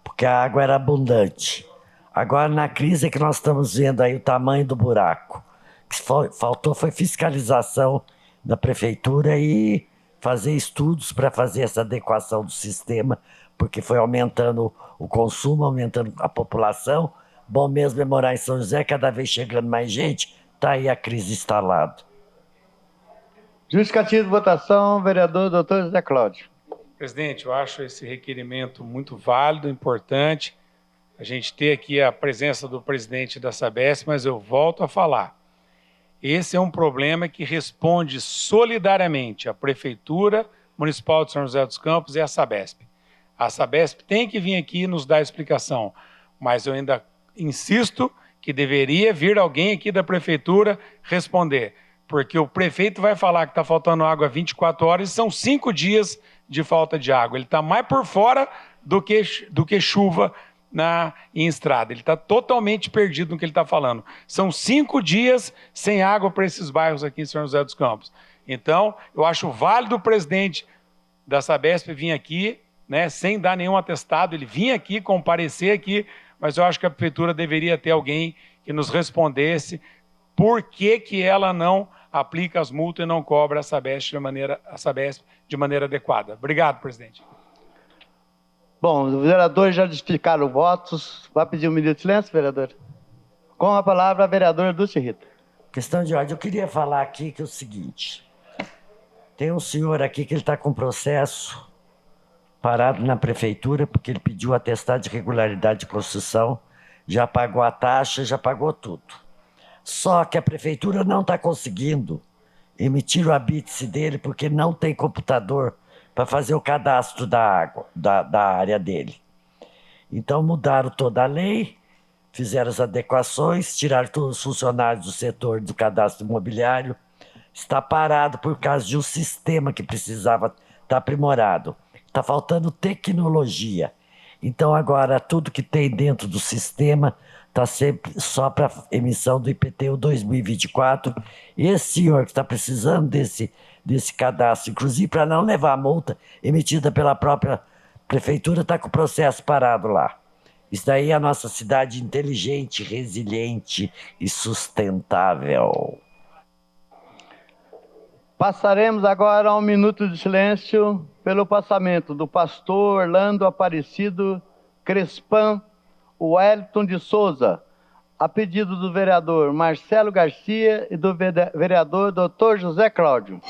porque a água era abundante. Agora, na crise é que nós estamos vendo aí o tamanho do buraco. O que faltou foi fiscalização da prefeitura e fazer estudos para fazer essa adequação do sistema, porque foi aumentando o consumo, aumentando a população. Bom mesmo é morar em São José, cada vez chegando mais gente, está aí a crise instalada. Justificativa de votação, vereador Dr. José Cláudio. Presidente, eu acho esse requerimento muito válido, importante. A gente ter aqui a presença do presidente da Sabesp, mas eu volto a falar. Esse é um problema que responde solidariamente à Prefeitura Municipal de São José dos Campos e à Sabesp. A Sabesp tem que vir aqui nos dar explicação, mas eu ainda insisto que deveria vir alguém aqui da Prefeitura responder, porque o prefeito vai falar que está faltando água 24 horas e são 5 dias de falta de água. Ele está mais por fora do que chuva em estrada. Ele está totalmente perdido no que ele está falando. São 5 dias sem água para esses bairros aqui em São José dos Campos. Então, eu acho válido o presidente da Sabesp vir aqui, né, sem dar nenhum atestado, ele vinha aqui, comparecer aqui, mas eu acho que a prefeitura deveria ter alguém que nos respondesse por que ela não aplica as multas e não cobra a Sabesp de maneira adequada. Obrigado, presidente. Bom, os vereadores já explicaram votos. Vai pedir 1 minuto de silêncio, vereador? Com a palavra, a vereadora Dulce Rita. Questão de ordem. Eu queria falar aqui que é o seguinte. Tem um senhor aqui que ele está com processo parado na prefeitura porque ele pediu atestado de regularidade de construção, já pagou a taxa, já pagou tudo. Só que a prefeitura não está conseguindo emitir o habite dele porque não tem computador para fazer o cadastro da água, da área dele. Então mudaram toda a lei, fizeram as adequações, tiraram todos os funcionários do setor do cadastro imobiliário. Está parado por causa de um sistema que precisava estar aprimorado. Está faltando tecnologia. Então agora tudo que tem dentro do sistema está sempre só para emissão do IPTU 2024. Esse senhor que está precisando desse cadastro, inclusive para não levar a multa emitida pela própria prefeitura, está com o processo parado lá. Isso daí é a nossa cidade inteligente, resiliente e sustentável. Passaremos agora a 1 minuto de silêncio pelo passamento do pastor Orlando Aparecido Crespan Wellington de Souza, a pedido do vereador Marcelo Garcia e do vereador Dr. José Cláudio.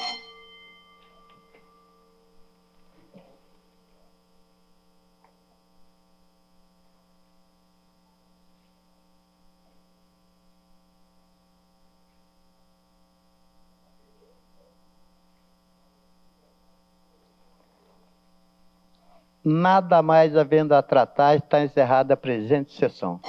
Nada mais havendo a tratar, está encerrada a presente sessão.